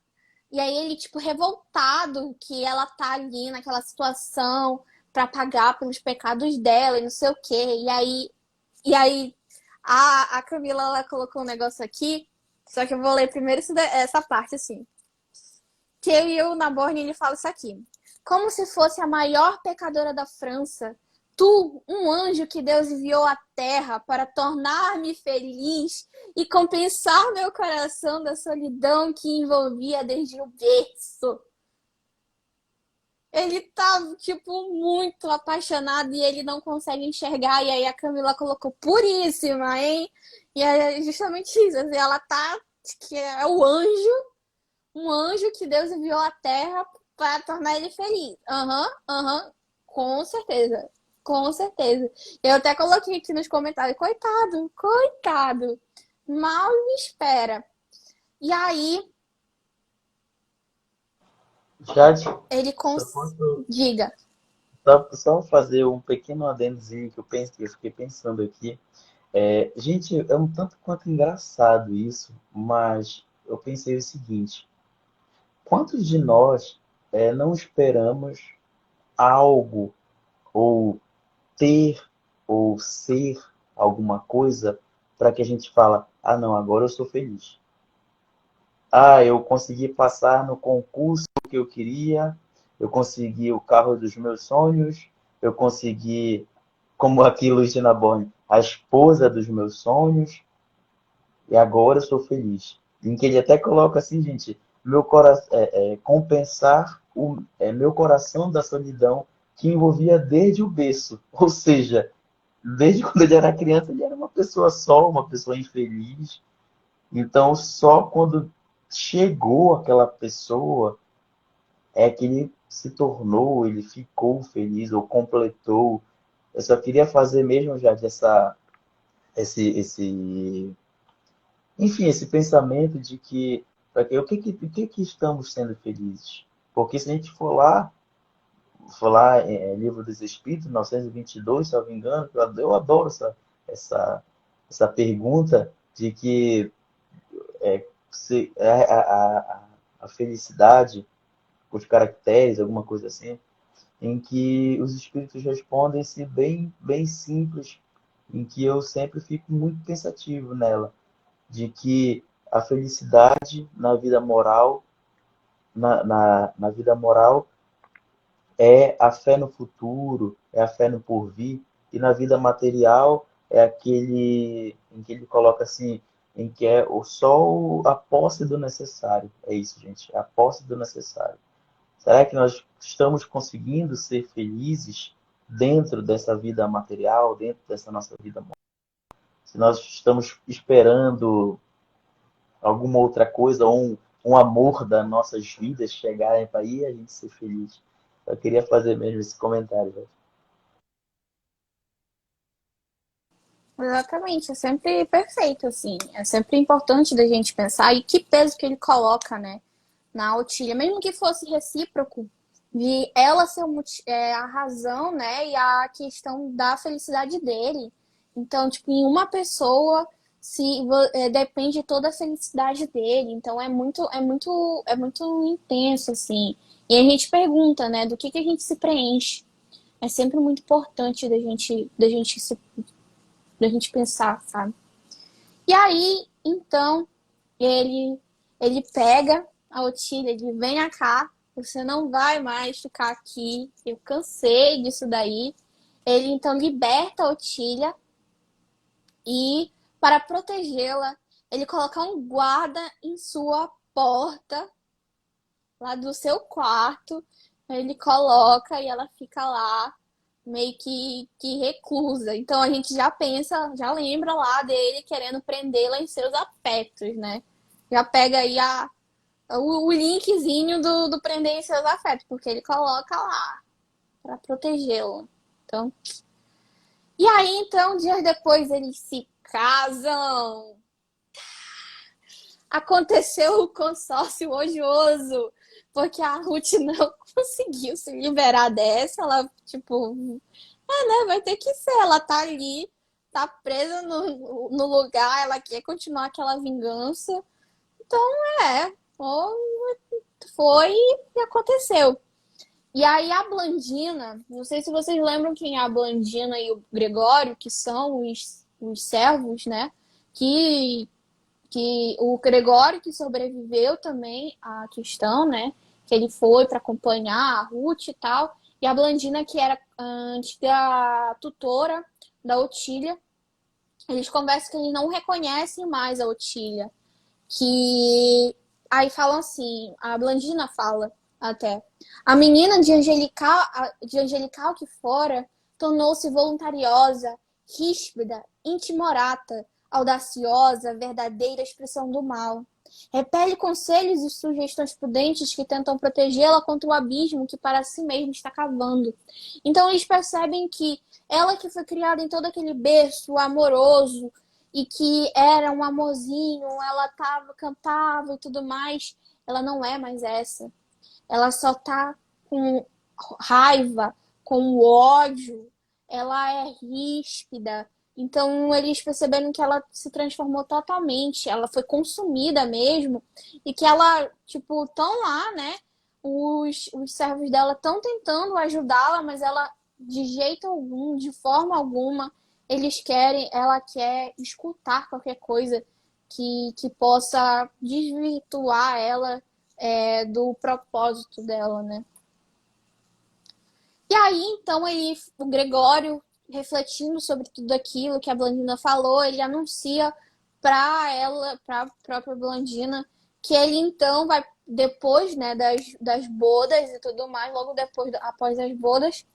E aí ele, tipo, revoltado que ela tá ali naquela situação pra pagar pelos pecados dela e não sei o quê. E aí a Camila, ela colocou um negócio aqui, só que eu vou ler primeiro essa parte, assim. Que eu e o Naborn, ele fala isso aqui. Como se fosse a maior pecadora da França, tu, um anjo que Deus enviou à terra para tornar-me feliz e compensar meu coração da solidão que envolvia desde o berço. Ele tá, tipo, muito apaixonado e ele não consegue enxergar. E aí a Camila colocou puríssima, hein? E é justamente isso. Assim, ela tá, que é o anjo, um anjo que Deus enviou à terra para tornar ele feliz. Aham, com certeza. Com certeza. Eu até coloquei aqui nos comentários, coitado. Mal me espera. E aí, Jade, ele só posso diga. só fazer um pequeno adendozinho que eu fiquei pensando aqui. Gente, é um tanto quanto engraçado isso, mas eu pensei o seguinte: quantos de nós não esperamos algo ou ter ou ser alguma coisa para que a gente fala, ah, não, agora eu sou feliz. Ah, eu consegui passar no concurso que eu queria, eu consegui o carro dos meus sonhos, eu consegui, como aqui Luciana Borne, a esposa dos meus sonhos, e agora eu sou feliz. Em que ele até coloca assim, gente, meu coração, compensar meu coração da solidão que envolvia desde o berço. Ou seja, desde quando ele era criança, ele era uma pessoa só, uma pessoa infeliz. Então, só quando chegou aquela pessoa é que ele se tornou, ele ficou feliz ou completou. Eu só queria fazer mesmo já esse, enfim, esse pensamento de que, o que estamos sendo felizes? Porque se a gente for lá Livro dos Espíritos, 922, se eu não me engano, eu adoro essa, essa pergunta de que se, a felicidade, os caracteres, alguma coisa assim, em que os espíritos respondem-se bem, bem simples, em que eu sempre fico muito pensativo nela, de que a felicidade na vida moral, na vida moral é a fé no futuro, é a fé no porvir, e na vida material é aquele em que ele coloca assim, em que é só a posse do necessário. É isso, gente, é a posse do necessário. Será que nós estamos conseguindo ser felizes dentro dessa vida material, dentro dessa nossa vida moral? Se nós estamos esperando alguma outra coisa, ou um amor das nossas vidas chegarem para aí a gente ser feliz. Eu queria fazer mesmo esse comentário, velho. Exatamente, é sempre perfeito, assim. É sempre importante da gente pensar e que peso que ele coloca, né, na Otília. Mesmo que fosse recíproco, de ela ser a razão, né, e a questão da felicidade dele. Então, tipo, em uma pessoa depende toda a felicidade dele. Então é muito intenso, assim. E a gente pergunta, né, do que a gente se preenche. É sempre muito importante da gente pensar, sabe? E aí, então, ele, ele pega a Otília, ele vem cá, você não vai mais ficar aqui, eu cansei disso daí. Ele então liberta a Otília e, para protegê-la, ele coloca um guarda em sua porta, lá do seu quarto. Ele coloca e ela fica lá, meio que reclusa. Então a gente já pensa, já lembra lá dele querendo prendê-la em seus afetos, né? Já pega aí o linkzinho do prender em seus afetos, porque ele coloca lá para protegê-la. Então, e aí, então, dias depois eles se casam. Aconteceu o consórcio odioso, porque a Ruth não conseguiu se liberar dessa. Ela, tipo, né, vai ter que ser. Ela tá ali, tá presa no lugar, ela quer continuar aquela vingança. Então, foi e aconteceu. E aí a Blandina, não sei se vocês lembram quem é a Blandina e o Gregório, que são os servos, né? Que o Gregório que sobreviveu também à questão, né? Que ele foi para acompanhar a Ruth e tal. E a Blandina, que era a antiga tutora da Otília, eles conversam que eles não reconhecem mais a Otília. Que aí falam assim, a Blandina fala até. A menina de angelical que fora tornou-se voluntariosa, ríspida, intimorata, audaciosa, verdadeira expressão do mal. Repele conselhos e sugestões prudentes que tentam protegê-la contra o abismo que para si mesma está cavando. Então eles percebem que ela que foi criada em todo aquele berço amoroso e que era um amorzinho, ela cantava e tudo mais, ela não é mais essa. Ela só tá com raiva, com ódio, ela é ríspida. Então eles perceberam que ela se transformou totalmente, ela foi consumida mesmo, e que ela, tipo, tão lá, né? Os servos dela estão tentando ajudá-la, mas ela, de jeito algum, de forma alguma, ela quer escutar qualquer coisa que possa desvirtuar ela do propósito dela, né? E aí, então, o Gregório, refletindo sobre tudo aquilo que a Blandina falou, ele anuncia para a própria Blandina, que ele então vai, depois, né, das bodas e tudo mais, logo depois, após as bodas,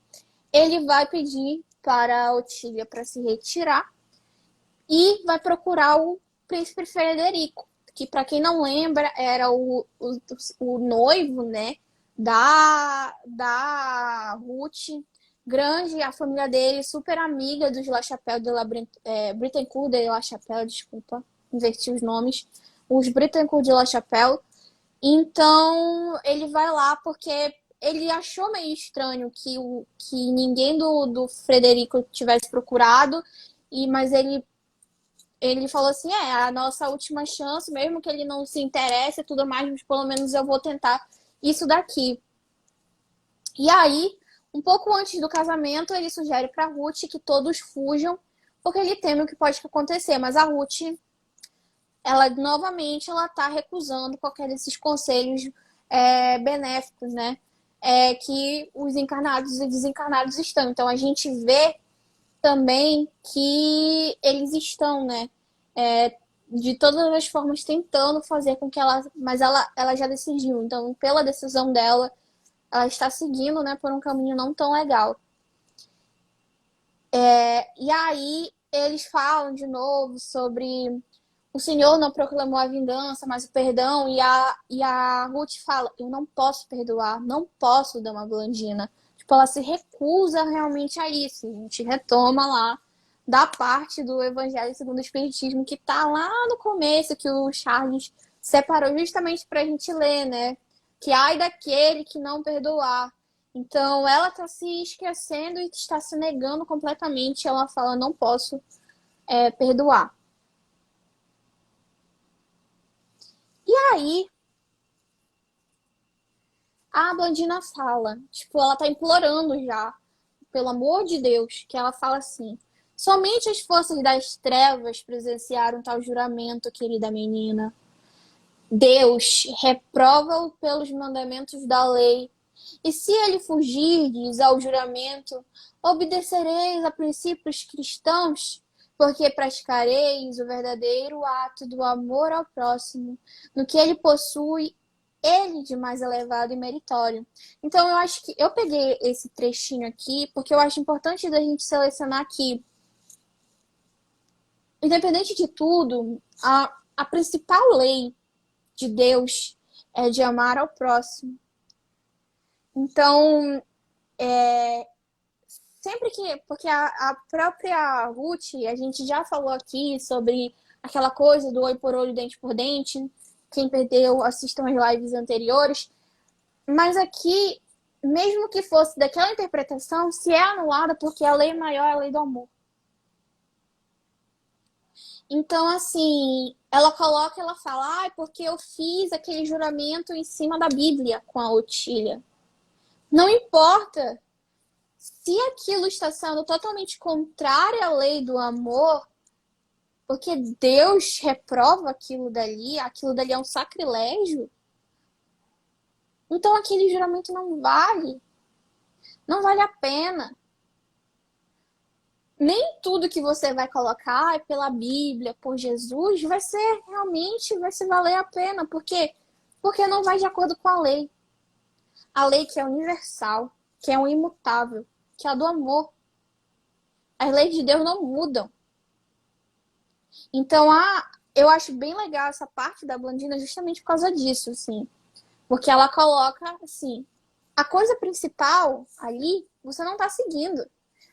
ele vai pedir para a Otília para se retirar e vai procurar o príncipe Frederico, que, para quem não lembra, era o noivo, né, da Ruth, grande, a família dele, super amiga dos La Chapelle de la Brittencourt de La Chapelle, desculpa, inverti os nomes, os Brittencourt de La Chapelle. Então, ele vai lá porque ele achou meio estranho que ninguém do Frederico tivesse procurado, mas ele falou assim, a nossa última chance, mesmo que ele não se interesse e tudo mais, mas pelo menos eu vou tentar isso daqui. E aí, um pouco antes do casamento, ele sugere para Ruth que todos fujam, porque ele teme o que pode acontecer. Mas a Ruth, ela novamente, ela tá recusando qualquer desses conselhos benéficos, né? Que os encarnados e desencarnados estão. Então a gente vê também que eles estão, né? De todas as formas tentando fazer com que ela... Mas ela já decidiu. Então, pela decisão dela, ela está seguindo, né, por um caminho não tão legal. E aí eles falam de novo sobre o Senhor não proclamou a vingança, mas o perdão. E a Ruth fala, eu não posso perdoar, não posso dar uma Blandina. Tipo, ela se recusa realmente a isso. A gente retoma lá da parte do Evangelho segundo o Espiritismo, que tá lá no começo, que o Charles separou justamente pra gente ler, né? Que ai daquele que não perdoar. Então, ela está se esquecendo e está se negando completamente. Ela fala, não posso perdoar. E aí, a Blandina fala, tipo, ela tá implorando já, pelo amor de Deus, que ela fala assim: somente as forças das trevas presenciaram tal juramento, querida menina. Deus reprova-o pelos mandamentos da lei. E se ele fugirdes ao juramento, obedecereis a princípios cristãos, porque praticareis o verdadeiro ato do amor ao próximo, no que ele possui, ele de mais elevado e meritório. Então, eu acho que eu peguei esse trechinho aqui, porque eu acho importante da gente selecionar que, independente de tudo, a principal lei de Deus é de amar ao próximo. Então, sempre que. Porque a própria Ruth, a gente já falou aqui sobre aquela coisa do olho por olho, dente por dente. Quem perdeu, assistam as lives anteriores. Mas aqui, mesmo que fosse daquela interpretação, se é anulada porque a lei maior é a lei do amor. Então, assim, ela coloca, ela fala, porque eu fiz aquele juramento em cima da Bíblia com a Otília. Não importa se aquilo está sendo totalmente contrário à lei do amor, porque Deus reprova aquilo dali é um sacrilégio, então aquele juramento não vale a pena. Nem tudo que você vai colocar pela Bíblia, por Jesus, vai se valer a pena, porque não vai de acordo com a lei. A lei que é universal, que é um imutável, que é a do amor. As leis de Deus não mudam. Então, eu acho bem legal essa parte da Blandina justamente por causa disso, assim. Porque ela coloca, assim, a coisa principal ali, você não está seguindo.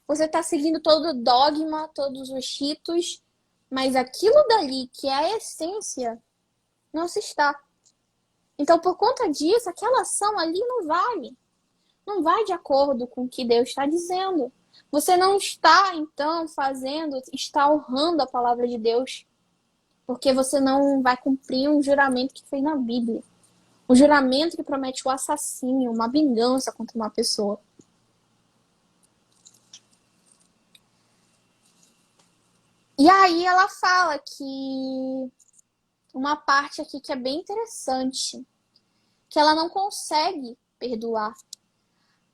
Você está seguindo todo o dogma, todos os ritos, mas aquilo dali, que é a essência, não se está. Então, por conta disso, aquela ação ali não vale. Não vai de acordo com o que Deus está dizendo. Você não está, então, está honrando a palavra de Deus, porque você não vai cumprir um juramento que foi na Bíblia. Um juramento que promete o assassínio, uma vingança contra uma pessoa. E aí ela fala que uma parte aqui que é bem interessante, que ela não consegue perdoar,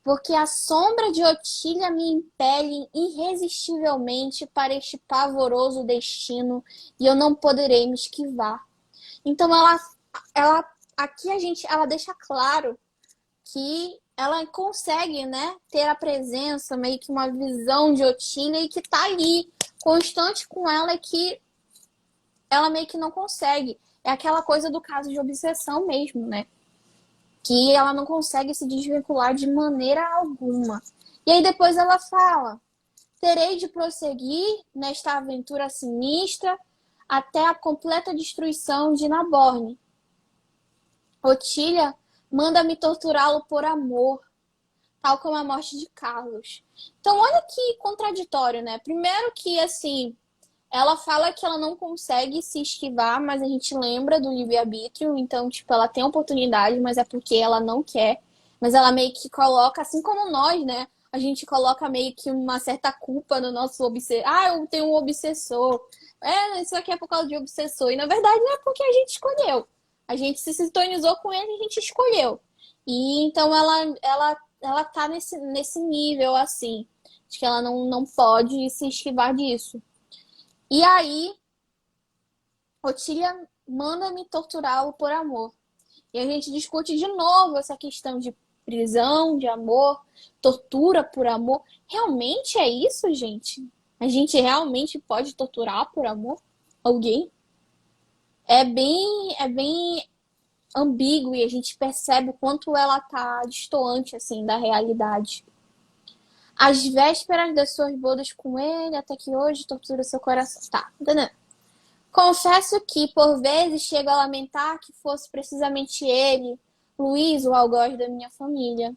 porque a sombra de Otília me impele irresistivelmente para este pavoroso destino e eu não poderei me esquivar. Então ela aqui ela deixa claro que ela consegue, né, ter a presença, meio que uma visão de Otília e que tá ali, constante com ela, e que ela meio que não consegue. É aquela coisa do caso de obsessão mesmo, né? Que ela não consegue se desvincular de maneira alguma. E aí depois ela fala: terei de prosseguir nesta aventura sinistra até a completa destruição de Naborne. Otília manda-me torturá-lo por amor, tal como a morte de Carlos. Então, olha que contraditório, né? Primeiro que, assim, ela fala que ela não consegue se esquivar, mas a gente lembra do livre-arbítrio, então, tipo, ela tem oportunidade, mas é porque ela não quer. Mas ela meio que coloca, assim como nós, né? A gente coloca meio que uma certa culpa no nosso obsessor. Eu tenho um obsessor. Isso aqui é por causa de obsessor. E, na verdade, não é porque a gente escolheu. A gente se sintonizou com ele e a gente escolheu. E, então, ela tá nesse nível, assim, de que ela não pode se esquivar disso. E aí, Otília manda-me torturá-lo por amor. E a gente discute de novo essa questão de prisão, de amor, tortura por amor. Realmente é isso, gente? A gente realmente pode torturar por amor alguém? É bem ambíguo e a gente percebe o quanto ela tá distante, assim, da realidade. Às vésperas das suas bodas com ele, até que hoje tortura seu coração. Tá, entendendo? Confesso que, por vezes, chego a lamentar que fosse precisamente ele, Luiz, o algoz da minha família.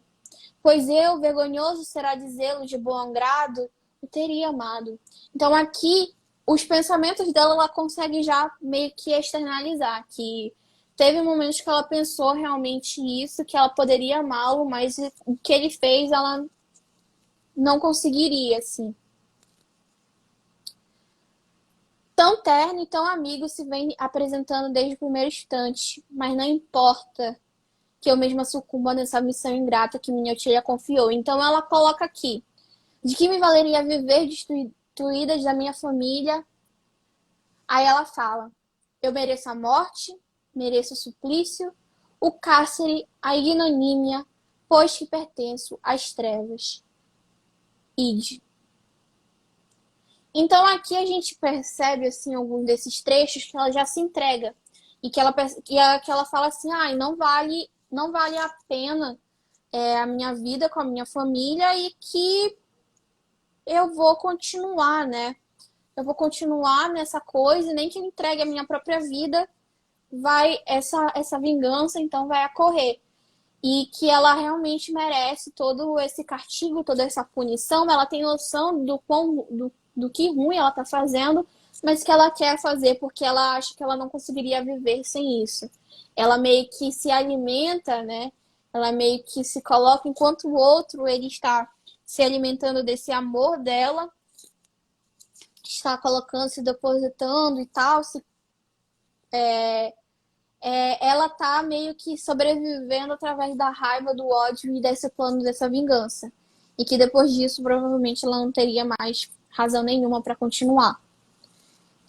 Pois eu, vergonhoso será dizê-lo de bom grado, o teria amado. Então aqui, os pensamentos dela, ela consegue já meio que externalizar, que teve momentos que ela pensou realmente isso, que ela poderia amá-lo, mas o que ele fez, ela não conseguiria, assim. Tão terno e tão amigo se vem apresentando desde o primeiro instante, mas não importa que eu mesma sucumba nessa missão ingrata que minha tia confiou. Então ela coloca aqui: de que me valeria viver destituída da minha família? Aí ela fala: eu mereço a morte, mereço o suplício, o cárcere, a ignomínia, pois que pertenço às trevas. Ide. Então aqui a gente percebe assim alguns desses trechos que ela já se entrega e que ela fala assim: ai, não vale a pena a minha vida com a minha família e que eu vou continuar, né? Eu vou continuar nessa coisa, e nem que eu entregue a minha própria vida, essa vingança então vai ocorrer. E que ela realmente merece todo esse castigo, toda essa punição. Ela tem noção do que ruim ela tá fazendo, mas que ela quer fazer porque ela acha que ela não conseguiria viver sem isso. Ela meio que se alimenta, né? Ela meio que se coloca enquanto o outro ele está se alimentando desse amor dela, está colocando, se depositando e tal, ela tá meio que sobrevivendo através da raiva, do ódio e desse plano dessa vingança. E que depois disso, provavelmente, ela não teria mais razão nenhuma para continuar.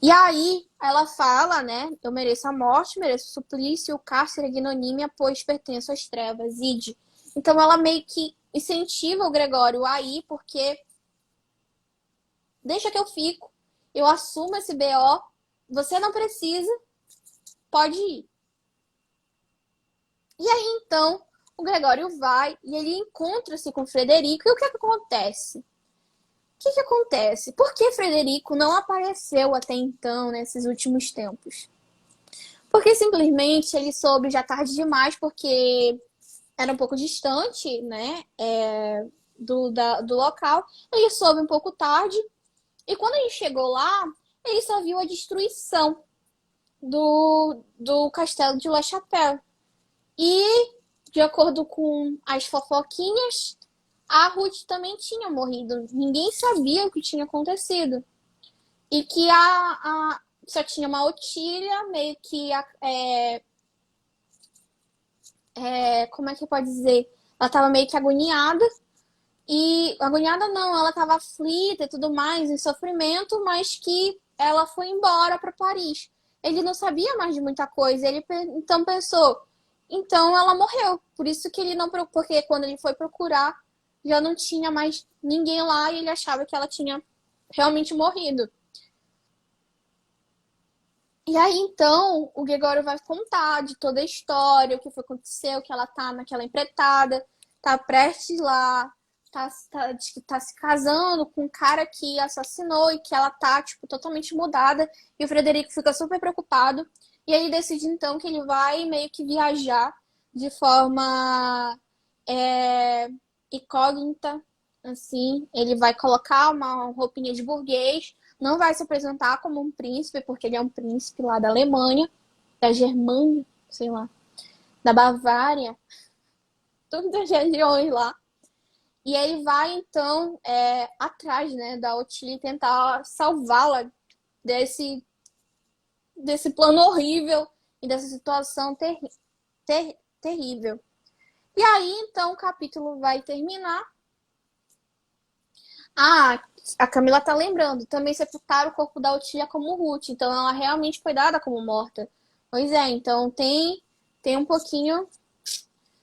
E aí, ela fala, né? Eu mereço a morte, mereço o suplício, o cárcere, a ignomínia, pois pertenço às trevas. Ide. Então, ela meio que incentiva o Gregório a ir, porque deixa que eu fico, eu assumo esse BO, você não precisa, pode ir. E aí, então, o Gregório vai e ele encontra-se com o Frederico. E o que acontece? O que acontece? Por que Frederico não apareceu até então, nesses últimos tempos? Porque simplesmente ele soube já tarde demais, porque era um pouco distante, né, do local. Ele soube um pouco tarde. E quando ele chegou lá, ele só viu a destruição do castelo de La Chapelle. E, de acordo com as fofoquinhas, a Ruth também tinha morrido. Ninguém sabia o que tinha acontecido. E que só tinha uma Otília, meio que como é que pode dizer? Ela estava meio que agoniada. E agoniada não, ela estava aflita e tudo mais, em sofrimento, mas que ela foi embora para Paris. Ele não sabia mais de muita coisa. Ele então pensou, então ela morreu. Por isso que ele não, porque quando ele foi procurar, já não tinha mais ninguém lá e ele achava que ela tinha realmente morrido. E aí então o Gregório vai contar de toda a história, o que foi aconteceu, que ela tá naquela empreitada, tá prestes lá, tá se casando com um cara que assassinou e que ela tá, tipo, totalmente mudada. E o Frederico fica super preocupado. E ele decide, então, que ele vai meio que viajar de forma incógnita, assim. Ele vai colocar uma roupinha de burguês, não vai se apresentar como um príncipe, porque ele é um príncipe lá da Alemanha, da Germânia, sei lá, da Bavária, todas as regiões lá. E ele vai, então, atrás, né, da Otília e tentar salvá-la desse plano horrível e dessa situação terrível. E aí, então, o capítulo vai terminar. Ah, a Camila tá lembrando. Também sepultaram o corpo da Otília como Ruth. Então, ela realmente foi dada como morta. Pois é, então tem um pouquinho...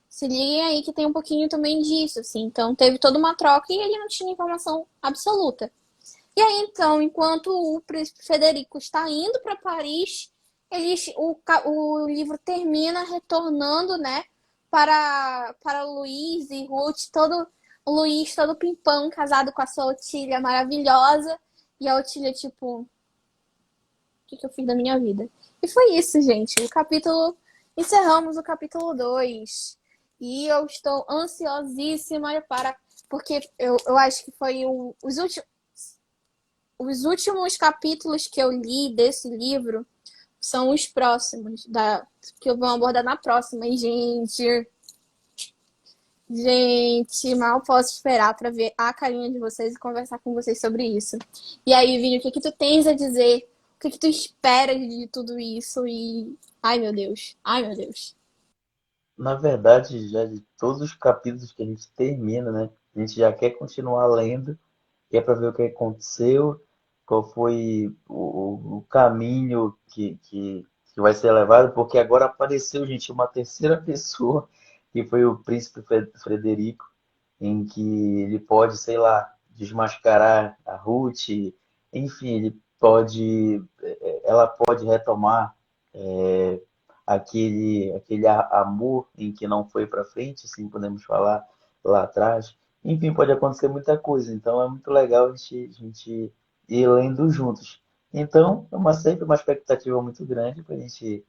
Se liguem aí que tem um pouquinho também disso, assim. Então, teve toda uma troca e ele não tinha informação absoluta. E aí, então, enquanto o príncipe Federico está indo para Paris, o livro termina retornando, né, para Luiz e Ruth, o Luiz todo pimpão, casado com a sua Otília maravilhosa. E a Otília, tipo, o que eu fiz da minha vida? E foi isso, gente. Encerramos o capítulo 2. E eu estou ansiosíssima para... Porque eu acho que foi os últimos capítulos que eu li desse livro são os próximos, que eu vou abordar na próxima. E, gente, mal posso esperar para ver a carinha de vocês e conversar com vocês sobre isso. E aí, Vini, o que que tu tens a dizer? O que que tu esperas de tudo isso? E... Ai, meu Deus. Ai, meu Deus. Na verdade, já de todos os capítulos que a gente termina, né? A gente já quer continuar lendo, quer para ver o que aconteceu, qual foi o caminho que vai ser levado, porque agora apareceu, gente, uma terceira pessoa, que foi o príncipe Frederico, em que ele pode, sei lá, desmascarar a Ruth, enfim, ele pode, ela pode retomar aquele amor em que não foi para frente, assim podemos falar lá atrás. Enfim, pode acontecer muita coisa, então é muito legal a gente ir lendo juntos. Então, sempre uma expectativa muito grande para a gente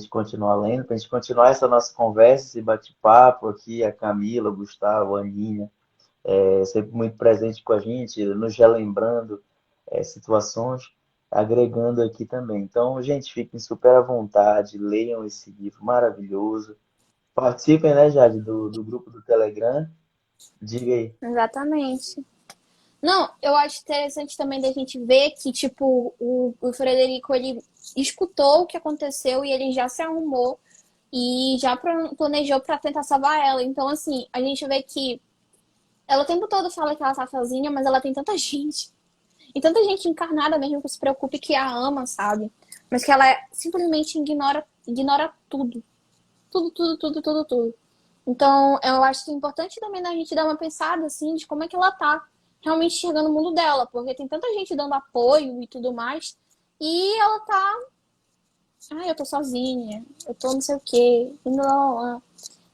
continuar lendo, para a gente continuar essa nossa conversa, esse bate-papo aqui, a Camila, o Gustavo, a Aninha, sempre muito presente com a gente, nos relembrando situações, agregando aqui também. Então, gente, fiquem super à vontade, leiam esse livro maravilhoso. Participem, né, Jade, do grupo do Telegram. Diga aí. Exatamente. Não, eu acho interessante também da gente ver que, tipo, o Frederico, ele escutou o que aconteceu e ele já se arrumou e já planejou pra tentar salvar ela. Então, assim, a gente vê que ela o tempo todo fala que ela tá sozinha, mas ela tem tanta gente. E tanta gente encarnada mesmo que se preocupe, que a ama, sabe? Mas que ela simplesmente ignora tudo. Tudo, tudo, tudo, tudo, tudo. Então, eu acho que é importante também a gente dar uma pensada, assim, de como é que ela tá realmente enxergando o mundo dela. Porque tem tanta gente dando apoio e tudo mais. E ela tá... Ai, eu tô sozinha. Eu tô não sei o quê. Não.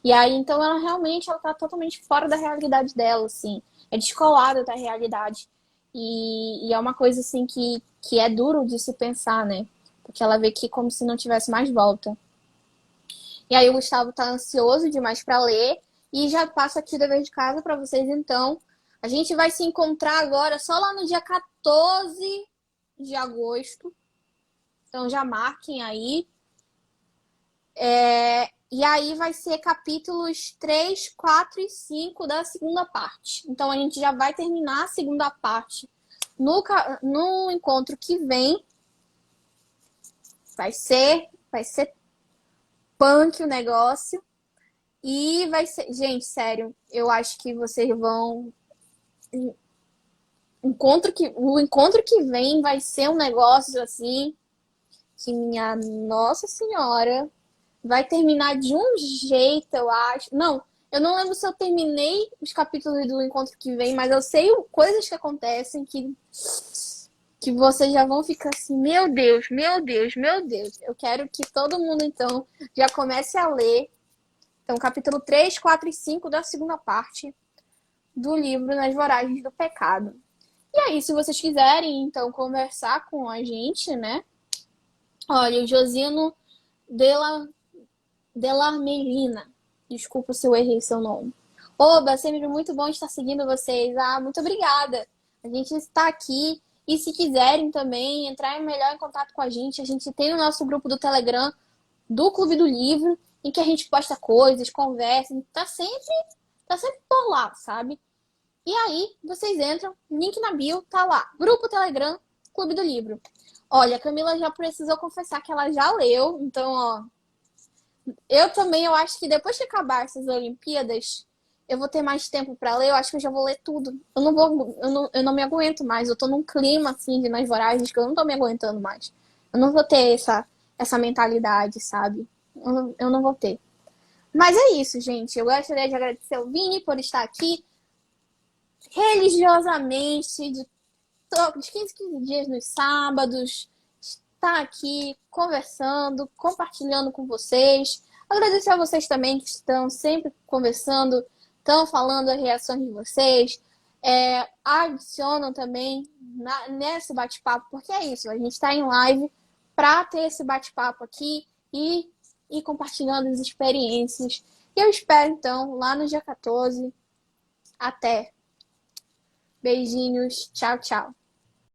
E aí, então, ela realmente ela tá totalmente fora da realidade dela, assim. É descolada da realidade. E é uma coisa, assim, que é duro de se pensar, né? Porque ela vê que como se não tivesse mais volta. E aí o Gustavo tá ansioso demais para ler. E já passo aqui o dever de casa para vocês, então. A gente vai se encontrar agora só lá no dia 14 de agosto. Então já marquem aí. E aí vai ser capítulos 3, 4 e 5 da segunda parte. Então a gente já vai terminar a segunda parte no encontro que vem. Vai ser punk o negócio. E vai ser... Gente, sério, eu acho que vocês vão... O encontro que vem vai ser um negócio assim que minha Nossa Senhora vai terminar de um jeito, eu acho. Não, eu não lembro se eu terminei os capítulos do encontro que vem, mas eu sei coisas que acontecem que vocês já vão ficar assim, meu Deus, meu Deus, meu Deus. Eu quero que todo mundo, então, já comece a ler. Então, capítulo 3, 4 e 5 da segunda parte do livro Nas Voragens do Pecado. E aí, se vocês quiserem, então, conversar com a gente, né? Olha, o Josino Delarmelina. Desculpa se eu errei seu nome. Oba, sempre muito bom estar seguindo vocês. Ah, muito obrigada. A gente está aqui. E se quiserem também entrar melhor em contato com a gente tem o nosso grupo do Telegram do Clube do Livro, em que a gente posta coisas, conversa, tá sempre por lá, sabe? E aí, vocês entram, link na bio, tá lá. Grupo Telegram, Clube do Livro. Olha, a Camila já precisou confessar que ela já leu, então, ó. Eu também, eu acho que depois que acabar essas Olimpíadas, eu vou ter mais tempo pra ler, eu acho que eu já vou ler tudo. Eu não me aguento mais, eu tô num clima, assim, de Nas Voragens, que eu não tô me aguentando mais. Eu não vou ter essa mentalidade, sabe? Eu não vou ter. Mas é isso, gente. Eu gostaria de agradecer ao Vini por estar aqui religiosamente, de 15 em 15 dias nos sábados, estar aqui conversando, compartilhando com vocês. Agradecer a vocês também que estão sempre conversando, estão falando as reações de vocês. Adicionam também nesse bate-papo, porque é isso, a gente está em live para ter esse bate-papo aqui e compartilhando as experiências. E eu espero, então, lá no dia 14. Até. Beijinhos. Tchau, tchau.